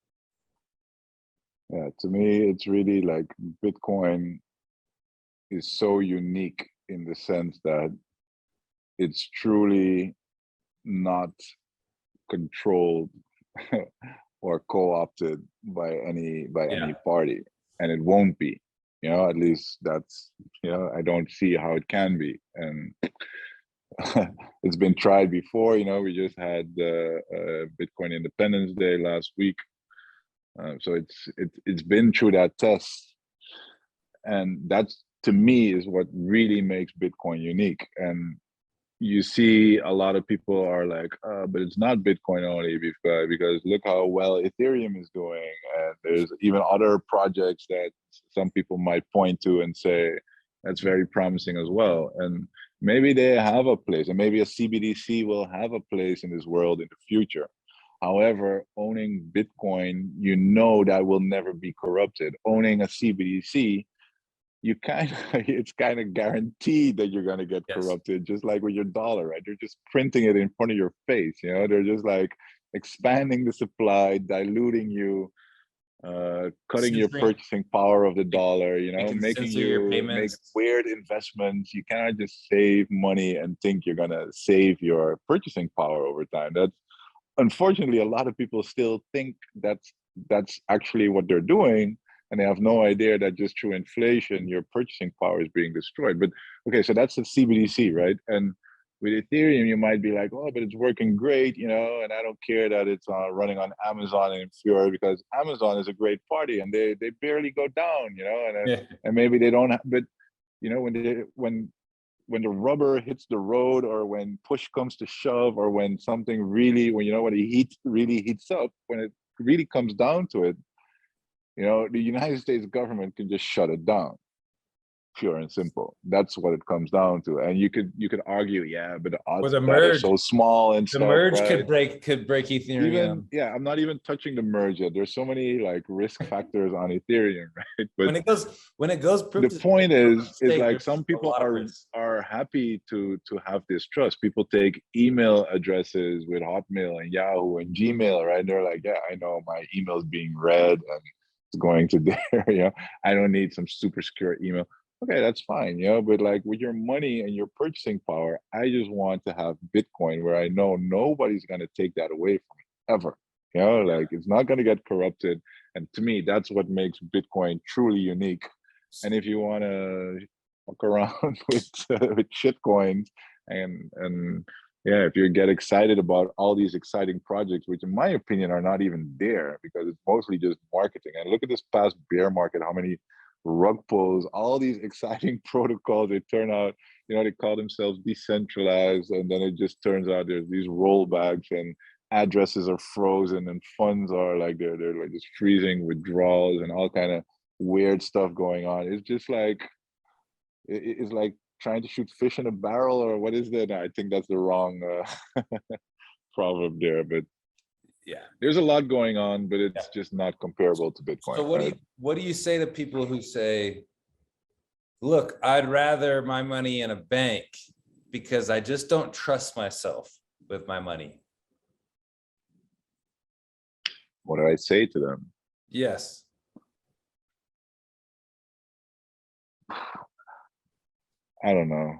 yeah, to me, it's really like Bitcoin is so unique in the sense that it's truly not controlled or co-opted by any Yeah. party, and it won't be. At least that's, I don't see how it can be. And it's been tried before. We just had Bitcoin Independence Day last week, so it's been through that test, and that's, to me, is what really makes Bitcoin unique. And you see a lot of people are like, but it's not Bitcoin only, because look how well Ethereum is doing. And there's even other projects that some people might point to and say that's very promising as well. And maybe they have a place, and maybe a CBDC will have a place in this world in the future. However, owning Bitcoin, that will never be corrupted. Owning a CBDC, you kind of it's kind of guaranteed that you're going to get Yes. corrupted, just like with your dollar, right? You're just printing it in front of your face. They're just like expanding the supply, diluting you, cutting your Censoring. purchasing power of the dollar, It can making censor your you make payments. weird investments. You cannot just save money and think you're going to save your purchasing power over time. That's, unfortunately, a lot of people still think that's actually what they're doing, and they have no idea that just through inflation your purchasing power is being destroyed. But okay, so that's the CBDC, right? And with Ethereum, you might be like, oh, but it's working great, and I don't care that it's running on Amazon and Infura, because Amazon is a great party and they barely go down, Yeah. and maybe they don't but when the rubber hits the road, or when push comes to shove, or when something really, when the heat really heats up, when it really comes down to it, the United States government can just shut it down, pure and simple. That's what it comes down to. And you could argue, yeah, but the Or odds the of that are merge. so small and The stuff, merge right? could break Even, Ethereum. yeah, I'm not even touching the merge yet. There's so many like risk factors on Ethereum, right? But When it goes the proof point of is stake, like, there's some a people lot of are risk. are happy to have this trust. People take email addresses with Hotmail and Yahoo and Gmail, right? They're like, yeah, I know my email is being read and it's going to there. I don't need some super secure email. Okay, that's fine, but like, with your money and your purchasing power, I just want to have Bitcoin where I know nobody's going to take that away from me ever. Like, it's not going to get corrupted. And to me, that's what makes Bitcoin truly unique. And if you want to fuck around with shit coins, and yeah, if you get excited about all these exciting projects, which in my opinion are not even there, because it's mostly just marketing. And look at this past bear market, how many rug pulls, all these exciting protocols, they turn out, they call themselves decentralized, and then it just turns out there's these rollbacks, and addresses are frozen, and funds are like, they're like just freezing withdrawals and all kind of weird stuff going on. It's just like, it's like trying to shoot fish in a barrel, or what is that? I think that's the wrong proverb there, but Yeah. there's a lot going on, but Yeah. it's just not comparable to So Bitcoin, right? what do you say to people who say, look, I'd rather my money in a bank because I just don't trust myself with my money? What do I say to them? Yes. I don't know.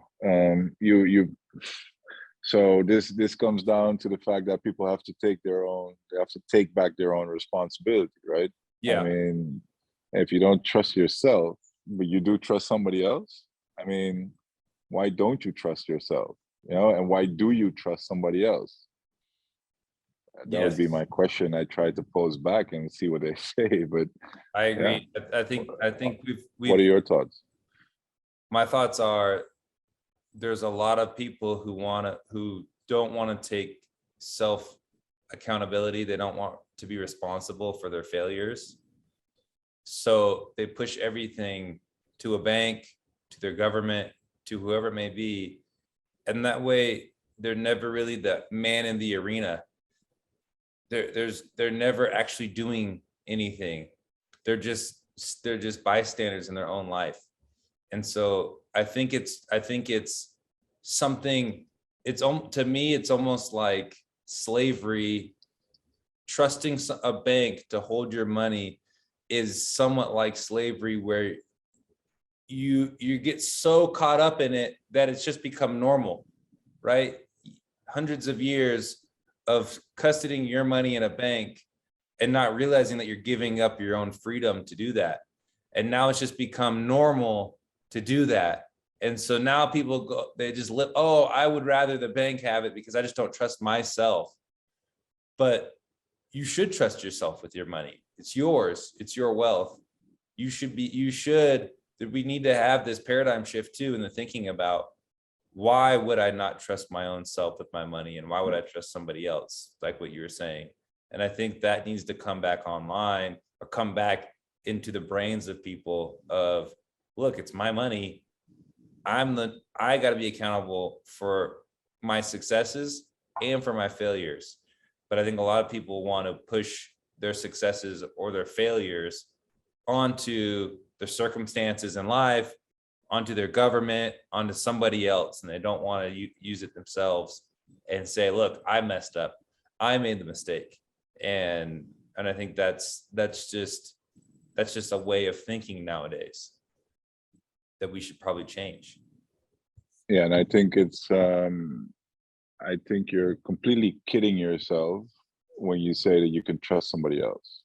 So this comes down to the fact that people have to they have to take back their own responsibility, right? I Yeah. mean, if you don't trust yourself, but you do trust somebody else, I mean, why don't you trust yourself? You know, and why do you trust somebody else? That would Yes. be my question. I try to pose back and see what they say, but I yeah. agree. I think What are your thoughts? my thoughts are, there's a lot of people who don't want to take self accountability. They don't want to be responsible for their failures. So they push everything to a bank, to their government, to whoever it may be. And that way they're never really the man in the arena. They're never actually doing anything. They're just bystanders in their own life. And so I think it's something, to me, it's almost like slavery. Trusting a bank to hold your money is somewhat like slavery, where you get so caught up in it that it's just become normal, right? Hundreds of years of custodying your money in a bank and not realizing that you're giving up your own freedom to do that. And now it's just become normal to do that. And so now people go, they just live, oh, I would rather the bank have it because I just don't trust myself. But you should trust yourself with your money. It's yours, it's your wealth. We need to have this paradigm shift too in the thinking about, why would I not trust my own self with my money, and why would I trust somebody else, like what you were saying? And I think that needs to come back online, or come back into the brains of people of, look, it's my money. I got to be accountable for my successes and for my failures. But I think a lot of people want to push their successes or their failures onto their circumstances in life, onto their government, onto somebody else, and they don't want to use it themselves and say, look, I messed up, I made the mistake. And I think that's just a way of thinking nowadays that we should probably change. Yeah, and I think I think you're completely kidding yourself when you say that you can trust somebody else,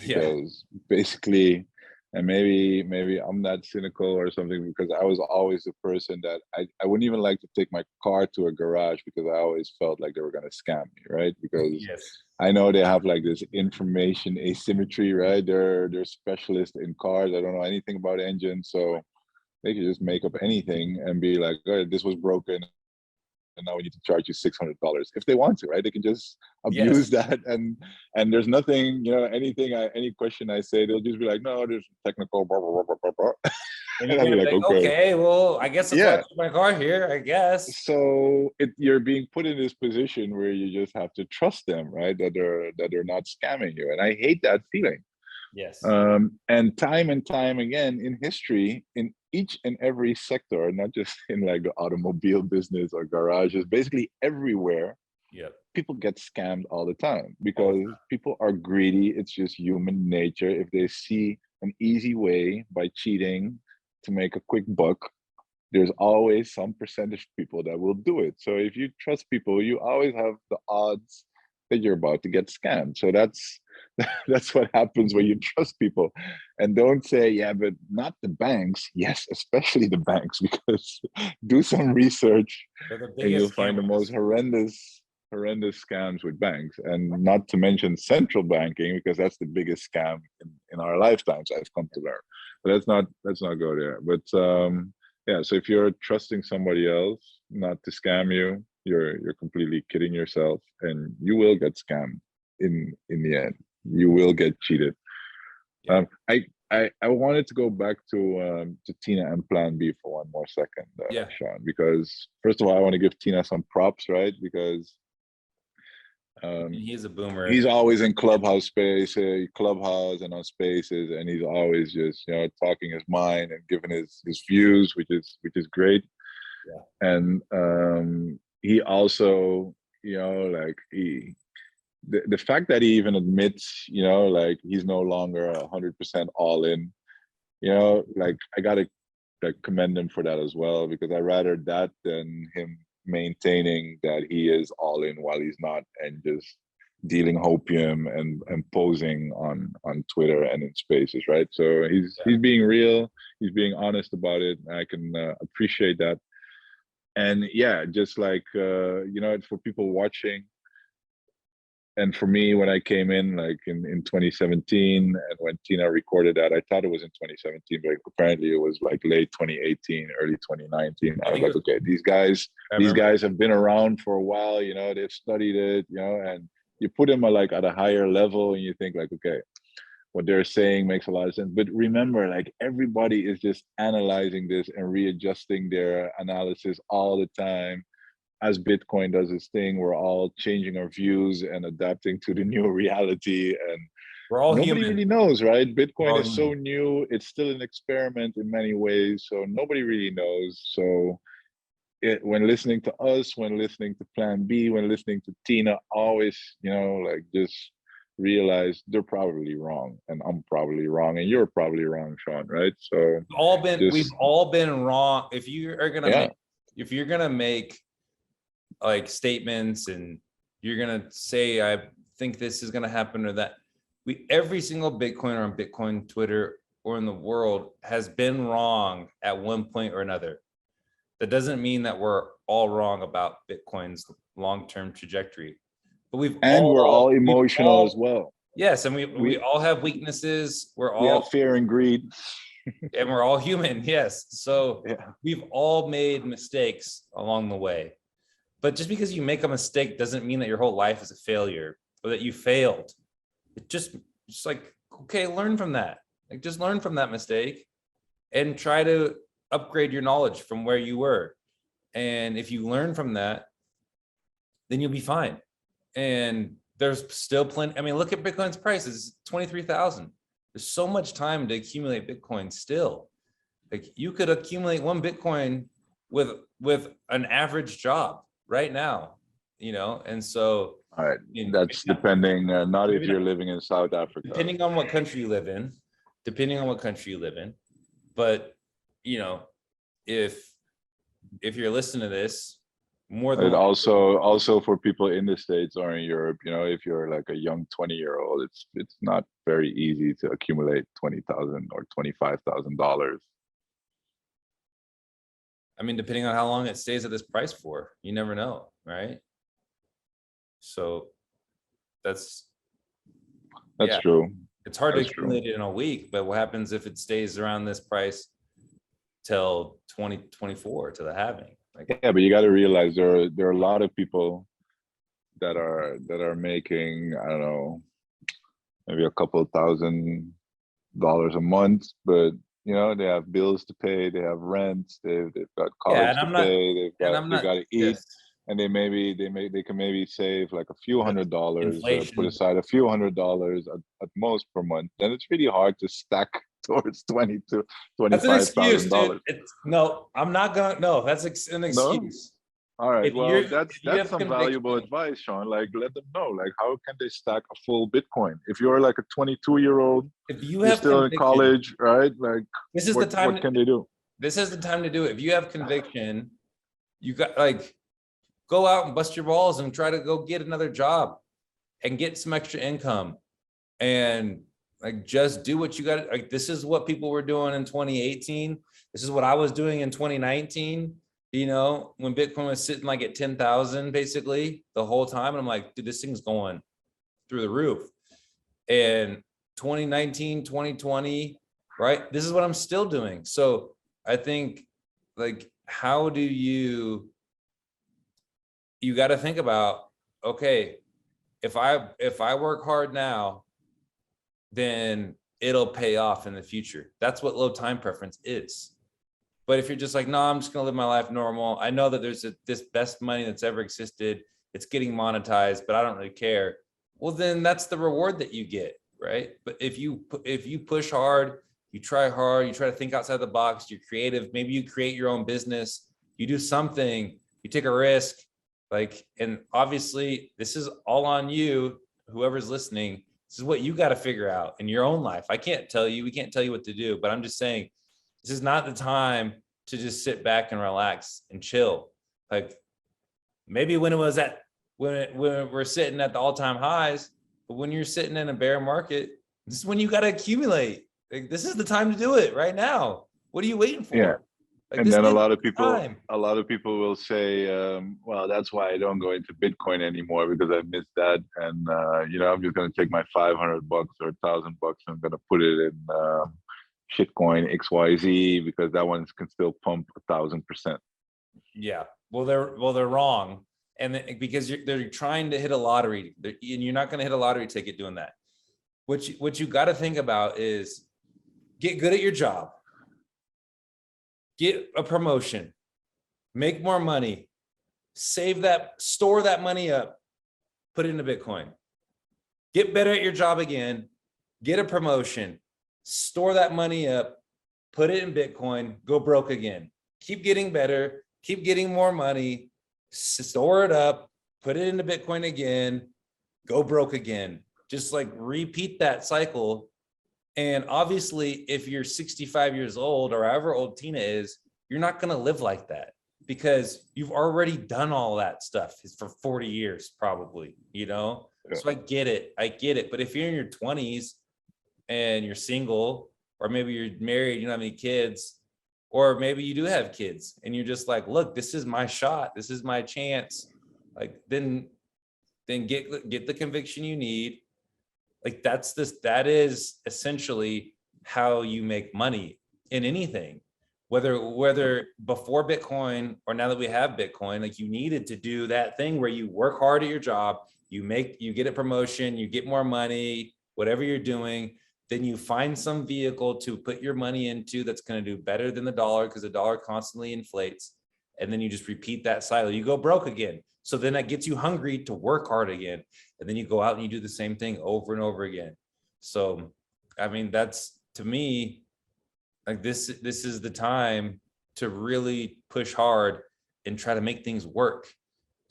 Yeah. because basically, and maybe I'm that cynical or something, because I was always the person that I wouldn't even like to take my car to a garage because I always felt like they were going to scam me, right? Because Yes. I know they have like this information asymmetry, right? They're specialists in cars. I don't know anything about engines, so they could just make up anything and be like, oh, this was broken, and now we need to charge you $600 if they want to, right? They can just abuse Yes. that, and there's nothing, you know, any question I say, they'll just be like, no, there's technical blah blah blah blah blah. And And you're I'll be gonna be like, like, okay, okay, well, I guess that's why I yeah. took my car here, I guess. So you're being put in this position where you just have to trust them, right? That they're not scamming you, and I hate that feeling. Yes. And time again in history, in each and every sector, not just in like the automobile business or garages, basically everywhere, Yep. people get scammed all the time All the because people are greedy. It's just human nature. If they see an easy way by cheating to make a quick buck, there's always some percentage of people that will do it. So if you trust people, you always have the odds that you're about to get scammed. So that's what happens when you trust people. And don't say, yeah, but not the banks. Yes, especially the banks, because do some research They're the and you'll biggest find the most scammers. horrendous scams with banks, and not to mention central banking, because that's the biggest scam in our lifetimes, I've come to learn. But let's not go there. But yeah, so if you're trusting somebody else not to scam you, you're completely kidding yourself, and you will get scammed in the end. You will get cheated. Yeah. I I wanted to go back to Tina and Plan B for one more second, Yeah, Sean, because first of all, I want to give Tina some props, right? Because um, he's a boomer. he's always in clubhouse space, clubhouse and on spaces, and he's always just talking his mind and giving his views, which is great. Yeah. And he also, like the fact that he even admits, like he's no longer 100% all in, like I gotta like commend him for that as well, because I rather that than him maintaining that he is all in while he's not, and just dealing hopium and posing on Twitter and in spaces, right? So he's being real, he's being honest about it. I can appreciate that. And yeah, just like for people watching, and for me, when I came in, like in 2017, and when Tina recorded that, I thought it was in 2017, but apparently it was like late 2018, early 2019. I I was think it like, was, okay, these guys, I these remember. guys have been around for a while, they've studied it, and you put them like at a higher level, and you think like, okay, what they're saying makes a lot of sense. But remember, like everybody is just analyzing this and readjusting their analysis all the time. As Bitcoin does its thing, we're all changing our views and adapting to the new reality. And We're all nobody human. really knows, right? We're Bitcoin all is so human. new, it's still an experiment in many ways. So nobody really knows. So when listening to us, when listening to Plan B, when listening to Tina, always, like just realize they're probably wrong, and I'm probably wrong, and you're probably wrong, Sean, right? So We've just, all been wrong. If you are gonna yeah, make, if you're gonna make like statements and you're gonna say, I think this is gonna happen or that, every single Bitcoiner on Bitcoin Twitter or in the world has been wrong at one point or another. That doesn't mean that we're all wrong about Bitcoin's long-term trajectory, but and we're all emotional as well. yes, and we We all have weaknesses. we have fear and greed. And we're all human. Yes. So Yeah. we've all made mistakes along the way. But just because you make a mistake doesn't mean that your whole life is a failure or that you failed. It just like, okay, learn from that. Like just learn from that mistake and try to upgrade your knowledge from where you were. And if you learn from that, then you'll be fine. And there's still plenty. I mean, look at Bitcoin's price, it's 23,000. There's so much time to accumulate Bitcoin still. Like you could accumulate one Bitcoin with an average job right now, and so All right. maybe That's not, depending, not if maybe not, you're living in South Africa. depending on what country you live in, but if you're listening to this, more than It likely, also for people in the States or in Europe, if you're like a young 20-year-old, it's not very easy to accumulate 20,000 or $25,000. I mean, depending on how long it stays at this price for, you never know, right? So that's, That's yeah, true. it's hard to That's true. accumulate it in a week, but what happens if it stays around this price till 2024 to the halving? Like, Yeah, but you got to realize there are a lot of people that are making, I don't know, maybe a couple $1,000 a month, but they have bills to pay, they have rent, they've got yeah, college to pay, I'm they not, got to eat, yes, and they can maybe save like a few $100s, put inflation. aside a few $100s at most per month. Then it's really hard to stack towards 20 to That's an twenty-five excuse, thousand dude. dollars. It's no, I'm not gonna, no, that's an No. excuse. All right. Well, If you that's have some valuable conviction, advice, Sean. Like, let them know, like, how can they stack a full Bitcoin? If you're like a 22-year-old, if you you're have still in conviction, college, right? Like, this is the what time. can they do? This is the time to do it. If you have conviction, you got like go out and bust your balls and try to go get another job and get some extra income and like just do what you got. Like this is what people were doing in 2018. This is what I was doing in 2019. When Bitcoin was sitting like at 10,000 basically the whole time, and I'm like, dude, this thing's going through the roof. And 2019, 2020, right? This is what I'm still doing. So I think like, how do you got to think about, okay, if I work hard now, then it'll pay off in the future. That's what low time preference is. But if you're just like, no, I'm just gonna live my life normal. I know that there's this best money that's ever existed. It's getting monetized, but I don't really care. Well, then that's the reward that you get, right? But if you push hard, you try hard, you try to think outside the box, you're creative, maybe you create your own business, you do something, you take a risk, like, and obviously this is all on you, whoever's listening. This is what you got to figure out in your own life. I can't tell you, we can't tell you what to do, but I'm just saying this is not the time to just sit back and relax and chill. Like maybe when it was at when we're sitting at the all-time highs, but when you're sitting in a bear market, this is when you got to accumulate. Like, this is the time to do it right now. What are you waiting for? Yeah. Like, And this then is a lot of the people, time. will say, well, that's why I don't go into Bitcoin anymore, because I missed that. And, I'm just going to take my $500 or $1,000 and I'm going to put it in shitcoin XYZ, because that one can still pump 1,000%. Yeah. Well, they're wrong. And because they're trying to hit a lottery, and you're not going to hit a lottery ticket doing that. What you got to think about is get good at your job, get a promotion, make more money, store that money up, put it into Bitcoin, get better at your job again, get a promotion, store that money up, put it in Bitcoin, go broke again, keep getting better, keep getting more money, store it up, put it into Bitcoin again, go broke again. Just like repeat that cycle. And obviously, if you're 65 years old or however old Tina is, you're not going to live like that because you've already done all that stuff for 40 years, probably, Yeah. So I get it. But if you're in your 20s and you're single, or maybe you're married, you don't have any kids, or maybe you do have kids and you're just like, look, this is my shot. This is my chance. Like, then get the conviction you need. Like that is essentially how you make money in anything, whether before Bitcoin or now that we have Bitcoin. Like, you needed to do that thing where you work hard at your job, you get a promotion, you get more money, whatever you're doing, then you find some vehicle to put your money into that's going to do better than the dollar, because the dollar constantly inflates. And then you just repeat that cycle. You go broke again. So then that gets you hungry to work hard again. And then you go out and you do the same thing over and over again. So, I mean, that's, to me, like this is the time to really push hard and try to make things work.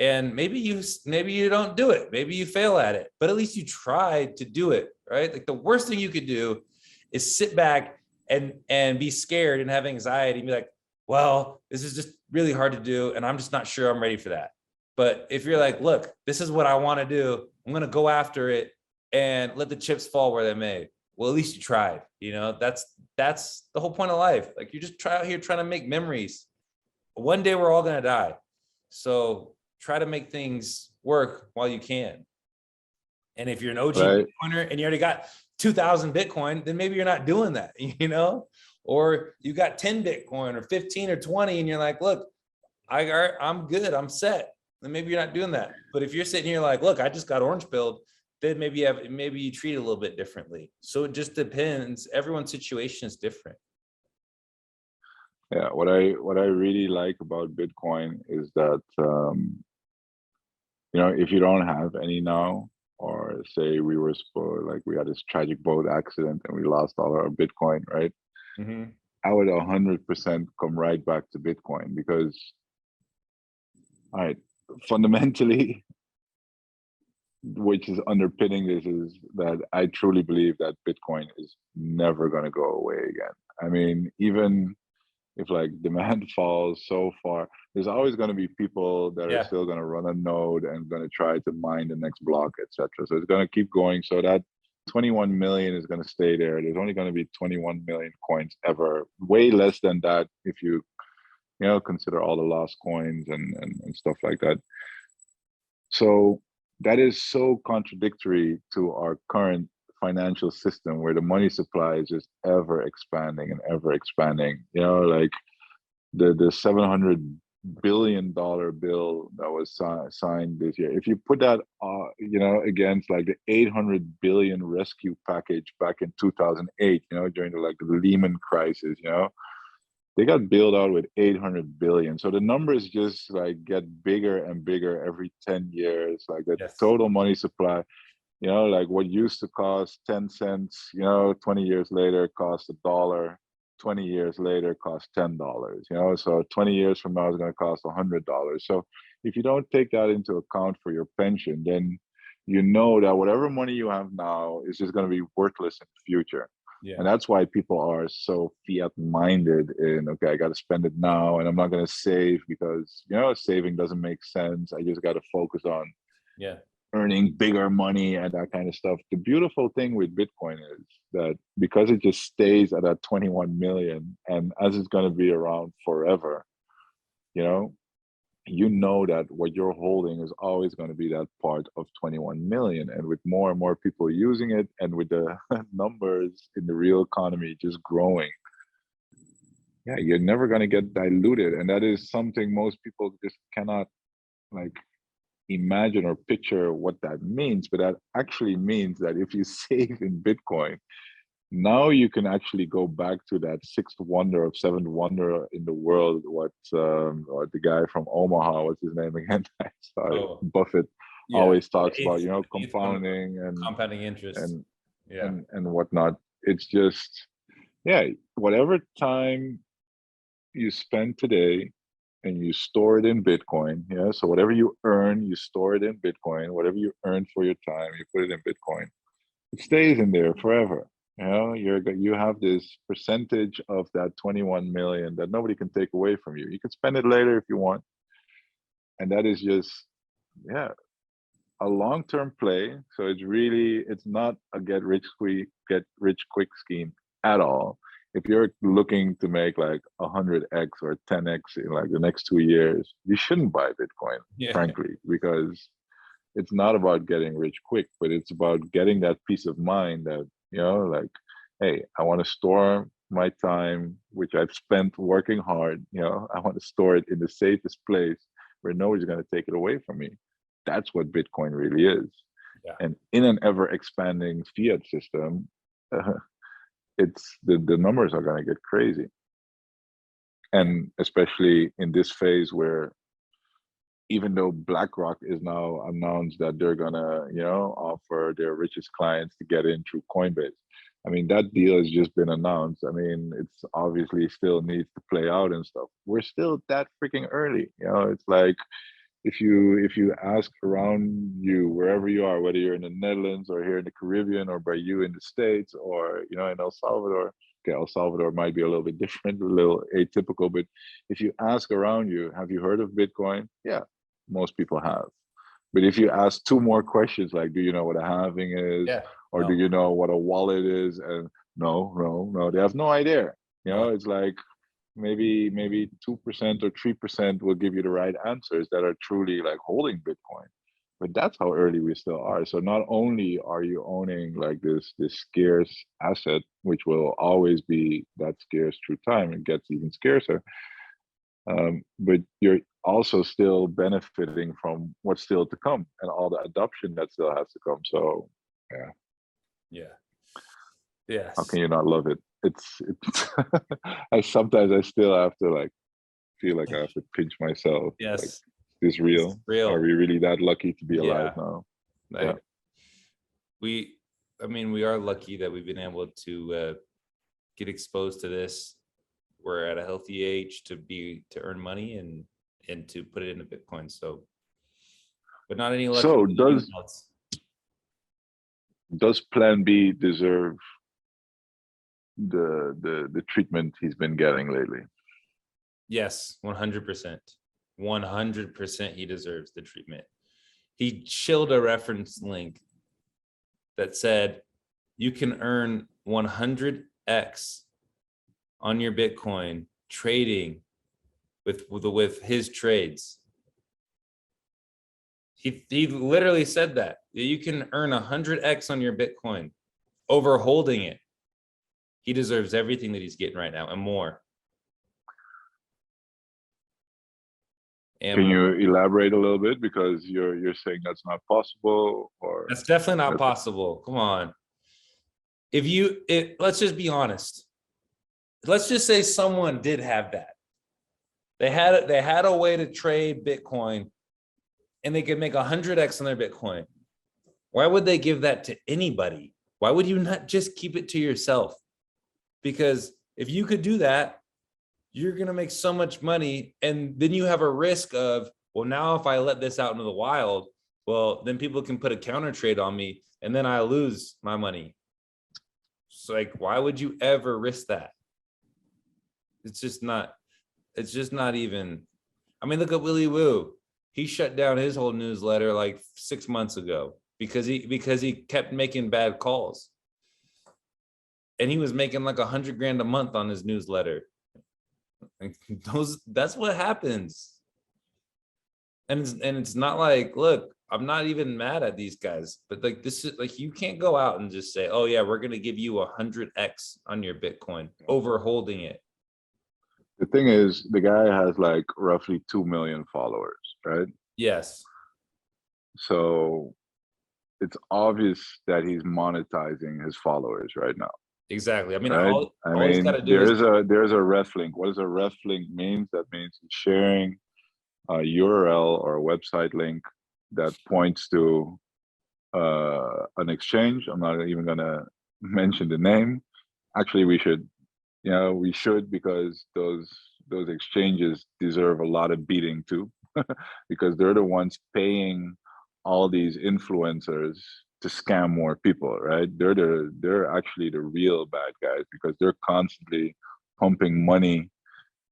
And maybe you don't do it. Maybe you fail at it, but at least you tried to do it, right? Like, the worst thing you could do is sit back and be scared and have anxiety and be like, well, this is just really hard to do, and I'm just not sure I'm ready for that. But if you're like, look, this is what I want to do, I'm going to go after it and let the chips fall where they may. Well, at least you tried. That's the whole point of life. Like, you just out here trying to make memories. One day we're all going to die. So try to make things work while you can. And if you're an OG Bitcoiner and you already got 2,000 Bitcoin, then maybe you're not doing that, or you got 10 Bitcoin or 15 or 20, and you're like, look, I'm good, I'm set. Then maybe you're not doing that. But if you're sitting here like, look, I just got orange pilled, then maybe you treat it a little bit differently. So it just depends. Everyone's situation is different. Yeah, what I really like about Bitcoin is that if you don't have any now, or say we had this tragic boat accident and we lost all our Bitcoin, right? Mm-hmm. I would 100% come right back to Bitcoin, because, all right, fundamentally, which is underpinning this, is that I truly believe that Bitcoin is never going to go away again. I mean, even if like demand falls so far, there's always going to be people that are still going to run a node and going to try to mine the next block, etc. So it's going to keep going. So that 21 million is going to stay there. There's only going to be 21 million coins ever. Way less than that if you consider all the lost coins and stuff like that. So that is so contradictory to our current financial system, where the money supply is just ever expanding and ever expanding. Like the 700 billion bill that was signed this year. If you put that, against like the 800 billion rescue package back in 2008, during the Lehman crisis, they got bailed out with 800 billion. So the numbers just like get bigger and bigger every 10 years. Like the Yes. total money supply, like what used to cost 10 cents, 20 years later cost $1. 20 years later cost $10, so 20 years from now is going to cost $100. So if you don't take that into account for your pension, then you know that whatever money you have now is just going to be worthless in the future. Yeah. And that's why people are so fiat minded in, okay, I got to spend it now and I'm not going to save because, saving doesn't make sense. I just got to focus on Yeah. earning bigger money and that kind of stuff. The beautiful thing with Bitcoin is that because it just stays at that 21 million, and as it's going to be around forever, that what you're holding is always going to be that part of 21 million. And with more and more people using it, and with the numbers in the real economy just growing, yeah, you're never going to get diluted. And that is something most people just cannot like imagine or picture what that means. But that actually means that if you save in Bitcoin, now you can actually go back to that sixth wonder of seventh wonder in the world. What the guy from Omaha, what's his name again? Sorry, Buffett always talks about, compounding and compounding interest. And whatnot. It's just, yeah, whatever time you spend today and you store it in Bitcoin. Yeah. So whatever you earn, you store it in Bitcoin. Whatever you earn for your time, you put it in Bitcoin. It stays in there forever. You have this percentage of that 21 million that nobody can take away from you. You can spend it later if you want. And that is just, yeah, a long-term play. So it's not a get rich quick scheme at all. If you're looking to make like 100x or 10x in like the next 2 years, you shouldn't buy Bitcoin, frankly, because it's not about getting rich quick, but it's about getting that peace of mind that, like, hey, I want to store my time, which I've spent working hard, I want to store it in the safest place where nobody's going to take it away from me. That's what Bitcoin really is. Yeah. And in an ever expanding fiat system, it's the numbers are going to get crazy. And especially in this phase where, even though BlackRock is now announced that they're gonna, offer their richest clients to get in through Coinbase. I mean, that deal has just been announced. I mean, it's obviously still needs to play out and stuff. We're still that freaking early. It's like if you ask around you, wherever you are, whether you're in the Netherlands or here in the Caribbean or by you in the States or, in El Salvador. Okay, El Salvador might be a little bit different, a little atypical, but if you ask around you, have you heard of Bitcoin? Yeah, most people have. But if you ask two more questions, like, do you know what a halving is? Yeah. Or do you know what a wallet is? And no, they have no idea. It's like maybe 2% or 3% will give you the right answers that are truly like holding Bitcoin. But that's how early we still are. So not only are you owning like this scarce asset, which will always be that scarce through time, it gets even scarcer. But you're also still benefiting from what's still to come and all the adoption that still has to come. So yeah. Yes. How can you not love it? It's I still have to like feel like I have to pinch myself. Yes. Like, is this real? It's real. Are we really that lucky to be alive now? We are lucky that we've been able to get exposed to this. We're at a healthy age to earn money and to put it into Bitcoin. So, but not any luckier So than anyone else. Does Plan B deserve the treatment he's been getting lately? Yes, 100%. 100% he deserves the treatment. He shilled a reference link that said you can earn 100x on your Bitcoin trading with his trades. He literally said that you can earn 100x on your Bitcoin over holding it. He deserves everything that he's getting right now and more. And Can you elaborate a little bit, because you're saying that's not possible, or that's definitely not that's possible. Come on. Let's just be honest. Let's just say someone did have that. They had a way to trade Bitcoin and they could make 100x on their Bitcoin. Why would they give that to anybody? Why would you not just keep it to yourself? Because if you could do that, you're going to make so much money. And then you have a risk of, well, now if I let this out into the wild, well, then people can put a counter trade on me and then I lose my money. So like, why would you ever risk that? It's just not even, I mean, look at Willy Woo. He shut down his whole newsletter like 6 months ago because he kept making bad calls. And he was making like $100,000 a month on his newsletter. That's what happens. And it's not like, look, I'm not even mad at these guys, but like, this is like, you can't go out and just say, oh yeah, we're going to give you 100x on your Bitcoin over holding it. the thing is, the guy has like roughly 2 million followers, right? Yes. So it's obvious that he's monetizing his followers right now. Exactly. I mean, Right? all he's got to do is there's a ref link. What does a ref link means? That means sharing a URL or a website link that points to an exchange. I'm not even gonna mention the name. Actually, we should, because those exchanges deserve a lot of beating too, because they're the ones paying all these influencers to scam more people, right? They're actually the real bad guys, because they're constantly pumping money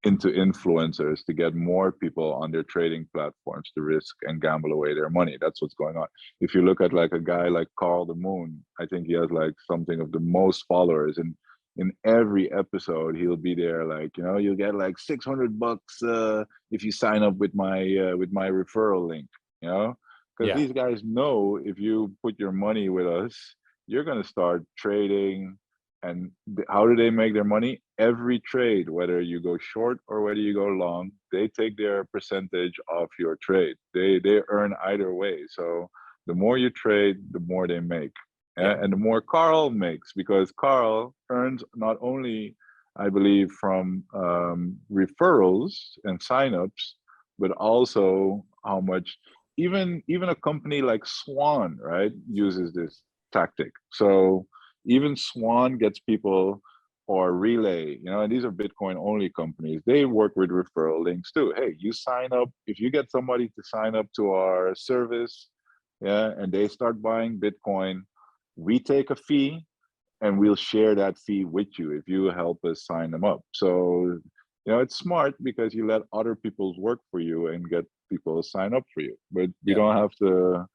into influencers to get more people on their trading platforms to risk and gamble away their money. That's what's going on. If you look at like a guy like Carl the Moon, I think he has like something of the most followers, and in every episode he'll be there like, you'll get like $600 if you sign up with my referral link, because yeah. these guys know if you put your money with us, you're going to start trading. And how do they make their money? Every trade, whether you go short or whether you go long, they take their percentage of your trade. They earn either way. So the more you trade, the more they make. Yeah. And the more Carl makes, because Carl earns not only, I believe, from referrals and signups, but also how much even a company like Swan, right, uses this tactic. So even Swan gets people, or Relay, and these are Bitcoin only companies. They work with referral links too. Hey, you sign up, if you get somebody to sign up to our service, and they start buying Bitcoin, we take a fee and we'll share that fee with you if you help us sign them up. So, it's smart because you let other people work for you and get people to sign up for you, but we don't have to.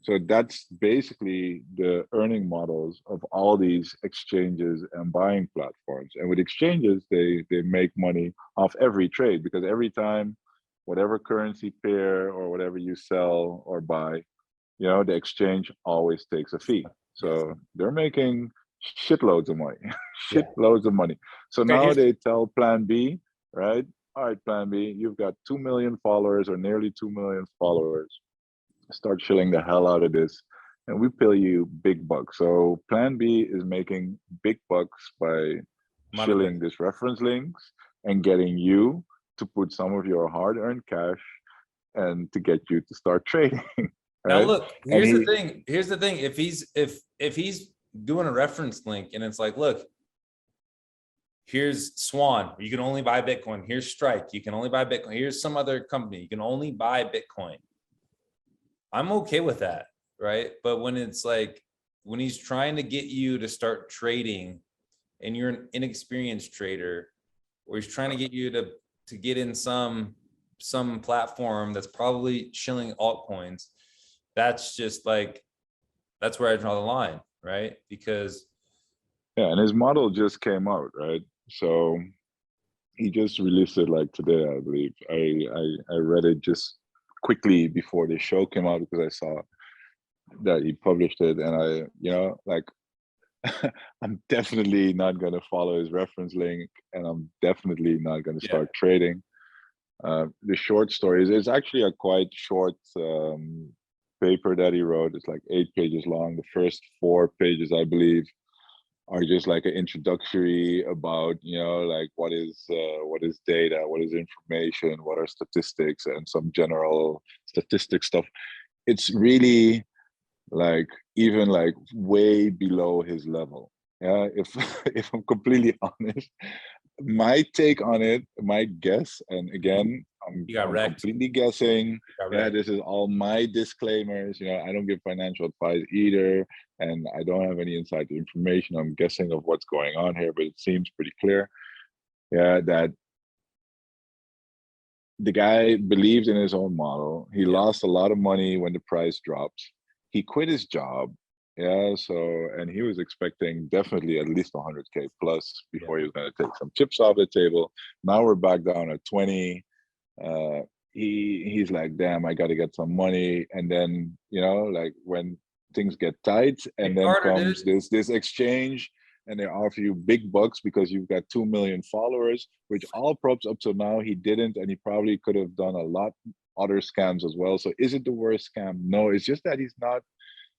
So that's basically the earning models of all these exchanges and buying platforms. And with exchanges, they make money off every trade, because every time, whatever currency pair or whatever you sell or buy, the exchange always takes a fee. So they're making shitloads of money, shitloads of money. So now they tell Plan B, right? All right, Plan B, you've got 2 million followers, or nearly 2 million followers. Start shilling the hell out of this, and we pay you big bucks. So Plan B is making big bucks by shilling this reference links and getting you to put some of your hard-earned cash and to get you to start trading. Right? Now look, here's the thing. Here's the thing. If he's doing a reference link and it's like, look, here's Swan, you can only buy Bitcoin. Here's Strike, you can only buy Bitcoin. Here's some other company, you can only buy Bitcoin. I'm okay with that, right? But when it's like, when he's trying to get you to start trading and you're an inexperienced trader, or he's trying to get you to get in some platform that's probably shilling altcoins, that's just like, that's where I draw the line, right? Because and his model just came out, right? So he just released it like today, I believe. I read it just quickly before the show came out, because I saw that he published it, and I, like, I'm definitely not going to follow his reference link, and I'm definitely not going to start trading. The short stories is actually a quite short paper that he wrote. It's like 8 pages long. The first 4 pages, I believe, are just like an introductory about, like what is data, what is information, what are statistics, and some general statistic stuff. It's really like even like way below his level. Yeah, if if I'm completely honest, my take on it, my guess, and again, You got I'm wrecked. completely guessing. You got Yeah, wrecked. this is all my disclaimers. I don't give financial advice either, and I don't have any inside information. I'm guessing of what's going on here, but it seems pretty clear. Yeah, that the guy believed in his own model. He Yeah. lost a lot of money when the price dropped. He quit his job. Yeah, so and he was expecting definitely at least 100K plus Yeah. before he was going to take some chips off the table. Now we're back down at 20. Uh, he's like, damn, I got to get some money. And then like when things get tight, and Hey, then Carter, comes dude. this exchange, and they offer you big bucks because you've got 2 million followers, which all props up till now he didn't, and he probably could have done a lot other scams as well. So is it the worst scam? No, it's just that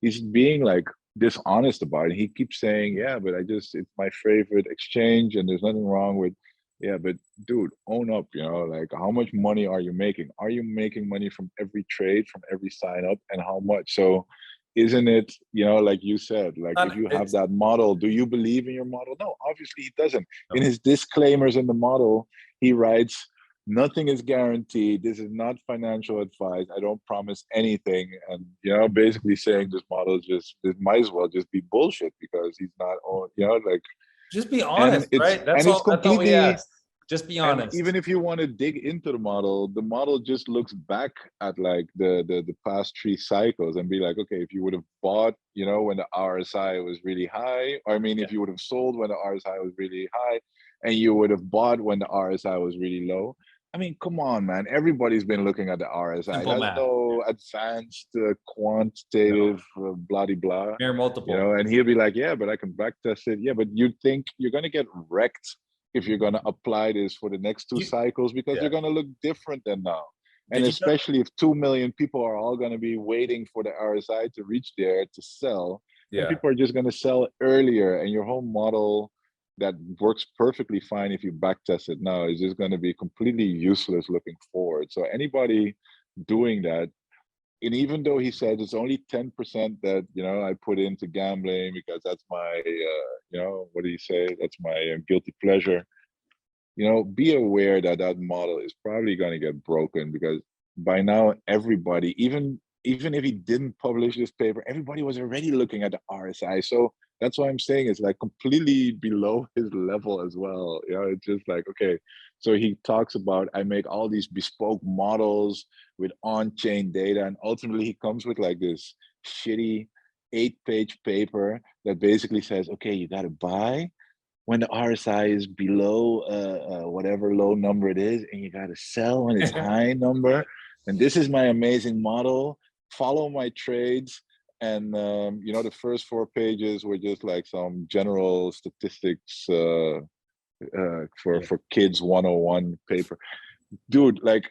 he's being like dishonest about it. He keeps saying, yeah, but it's my favorite exchange and there's nothing wrong with, yeah, but dude, own up, like how much money are you making? Are you making money from every trade, from every sign up, and how much? So isn't it, like you said, like if you have It's that model, do you believe in your model? No, obviously he doesn't. In no. his disclaimers in the model, he writes, nothing is guaranteed. This is not financial advice. I don't promise anything. And basically saying this model this might as well just be bullshit because he's not on, like, Just be and honest, it's right? and it's That's all we completely. ask. Just be And honest. even if you want to dig into the model just looks back at like the past 3 cycles and be like, okay, if you would have bought, when the RSI was really high, or I mean, Yeah. if you would have sold when the RSI was really high, and you would have bought when the RSI was really low. I mean, come on, man. Everybody's been looking at the RSI. Simple That's math. no advanced No. quantitative blah de blah. Mere multiple. And he'll be like, yeah, but I can back test it. Yeah, but you think you're gonna get wrecked if you're going to apply this for the next 2 cycles because Yeah. you're going to look different than now. And Did you know? especially if 2 million people are all going to be waiting for the RSI to reach there to sell, and Yeah. people are just going to sell earlier, and your whole model that works perfectly fine if you backtest it now is just going to be completely useless looking forward. So anybody doing that, and even though he said it's only 10% that I put into gambling because that's my what do you say, that's my guilty pleasure, be aware that that model is probably going to get broken because by now everybody, even if he didn't publish this paper, everybody was already looking at the RSI. So that's why I'm saying it's like completely below his level as well. It's just like, okay, so he talks about, I make all these bespoke models with on-chain data, and ultimately he comes with like this shitty 8-page paper that basically says, okay, you got to buy when the RSI is below whatever low number it is, and you got to sell when it's high number. And this is my amazing model. Follow my trades. And the first 4 pages were just like some general statistics Yeah. for kids 101 paper. Dude, like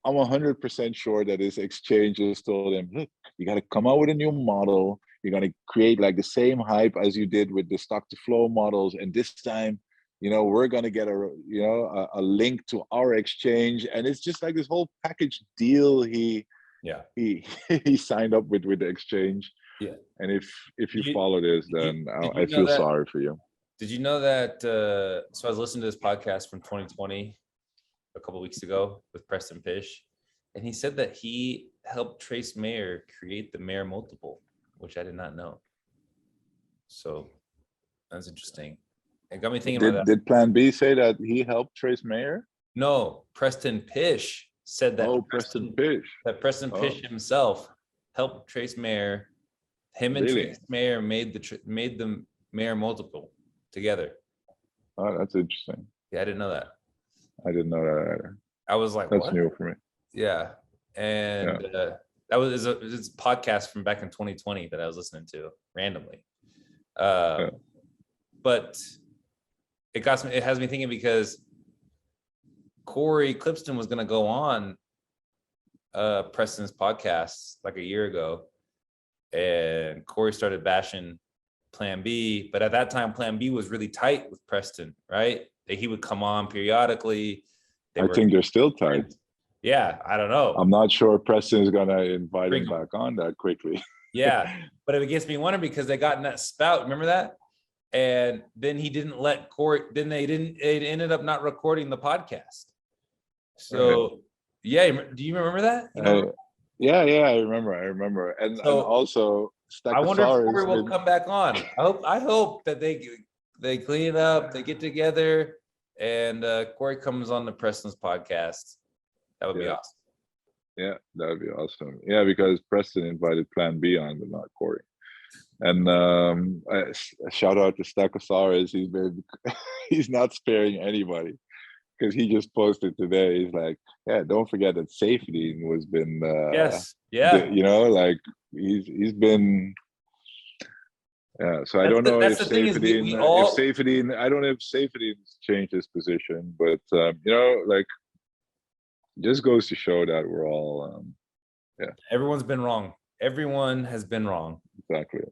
I'm 100% sure that his exchange just told him, look, you got to come out with a new model. You're going to create like the same hype as you did with the stock to flow models. And this time, we're going to get a link to our exchange. And it's just like this whole package deal Yeah. he he signed up with the exchange. Yeah. And if you Did you, follow this, did you, then did I you know feel that? sorry for you. Did you know that? So I was listening to this podcast from 2020 a couple weeks ago with Preston Fish, and he said that he helped Trace Mayer create the Mayer multiple, which I did not know. So that's interesting. It got me thinking about that. Did Plan B say that he helped Trace Mayer? No, Preston Pish said that Oh, Preston Fish. Preston Oh, Pish himself helped Trace Mayer. Him and really? Trace Mayer made the Mayer multiple together. Oh, that's interesting. Yeah, I didn't know that. I didn't know that either. I was like, That's what? new for me. Yeah. And that was a podcast from back in 2020 that I was listening to randomly. But it has me thinking because Corey Clipston was going to go on Preston's podcast like a year ago, and Corey started bashing Plan B, but at that time Plan B was really tight with Preston, right? That he would come on periodically. I think they're still tight. Yeah, I don't know. I'm not sure Preston is gonna invite him back on that quickly. Yeah, but it gets me wondering because they got in that spout. Remember that? And then he didn't let Corey. Then it ended up not recording the podcast. So yeah, do you remember that? You know? Yeah, I remember. And also, I wonder if Corey will come back on. I hope that they clean it up, they get together, and Corey comes on the Preston's podcast. That would be awesome. Yeah, that would be awesome. Yeah, because Preston invited Plan B on, but not Corey. And a shout out to Stackosaurus. He's not sparing anybody, because he just posted today. He's like, yeah, don't forget that safety was been yes, yeah, you know, like he's been. Yeah, so I don't know if Safety, I don't know if Safety's changed his position, but you know, like, just goes to show that we're all, everyone's been wrong. Everyone has been wrong. Exactly.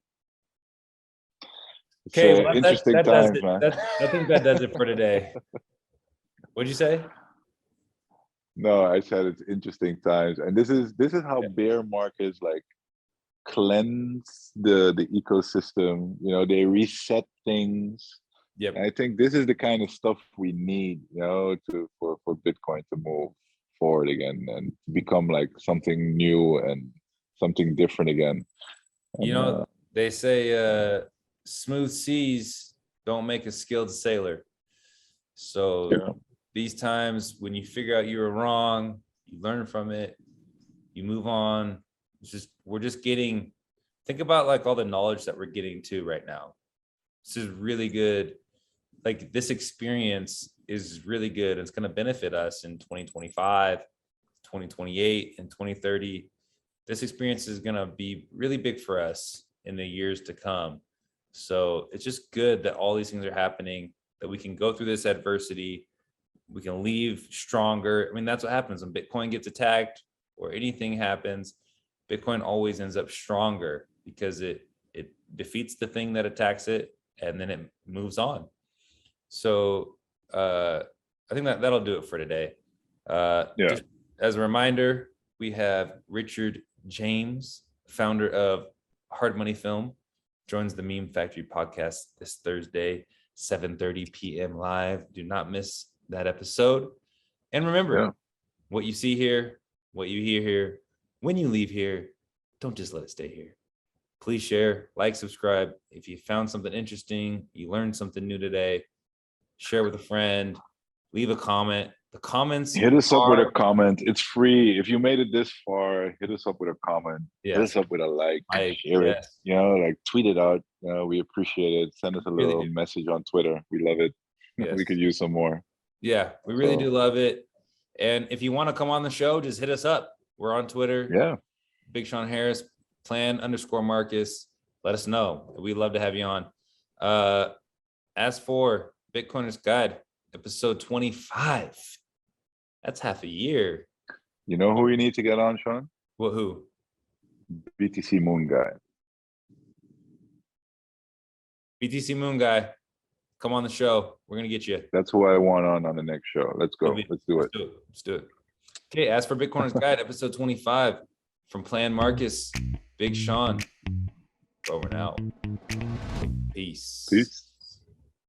Okay, well, interesting times, man. I think that does it for today. What'd you say? No, I said it's interesting times, and this is how bear markets like cleanse the ecosystem. You know, they reset things. Yep. And I think this is the kind of stuff we need, you know, for Bitcoin to move forward again and become like something new and something different again. And, you know, they say smooth seas don't make a skilled sailor. So these times when you figure out you were wrong, you learn from it, you move on. We're just getting, think about like all the knowledge that we're getting to right now. This is really good. Like this experience is really good. It's going to benefit us in 2025, 2028, and 2030. This experience is going to be really big for us in the years to come. So it's just good that all these things are happening, that we can go through this adversity. We can leave stronger. I mean, that's what happens when Bitcoin gets attacked or anything happens. Bitcoin always ends up stronger because it defeats the thing that attacks it, and then it moves on. So I think that'll do it for today. Just as a reminder, we have Richard James, founder of Hard Money Film, joins the Meme Factory podcast this Thursday, 7:30 p.m. live. Do not miss that episode. And remember, what you see here, what you hear here, when you leave here, don't just let it stay here. Please share, like, subscribe. If you found something interesting, you learned something new today, share with a friend, leave a comment. The comments, hit us up with a comment. It's free. If you made it this far, hit us up with a comment. Hit us up with a like, share it. You know, like tweet it out. We appreciate it. Send us a little message on Twitter. We love it. We could use some more. Yeah, we really do love it. And if you want to come on the show, just hit us up. We're on Twitter. Yeah. Big Sean Harris, plan_Marcus. Let us know. We'd love to have you on. As for Bitcoiner's Guide, episode 25. That's half a year. You know who we need to get on, Sean? Well, who? BTC Moon Guy. BTC Moon Guy. Come on the show. We're going to get you. That's who I want on the next show. Let's go. Let's do it. Let's do it. Okay, as for Bitcoiner's Guide, episode 25, from Plan Marcus, Big Sean, over and out. Peace. Peace.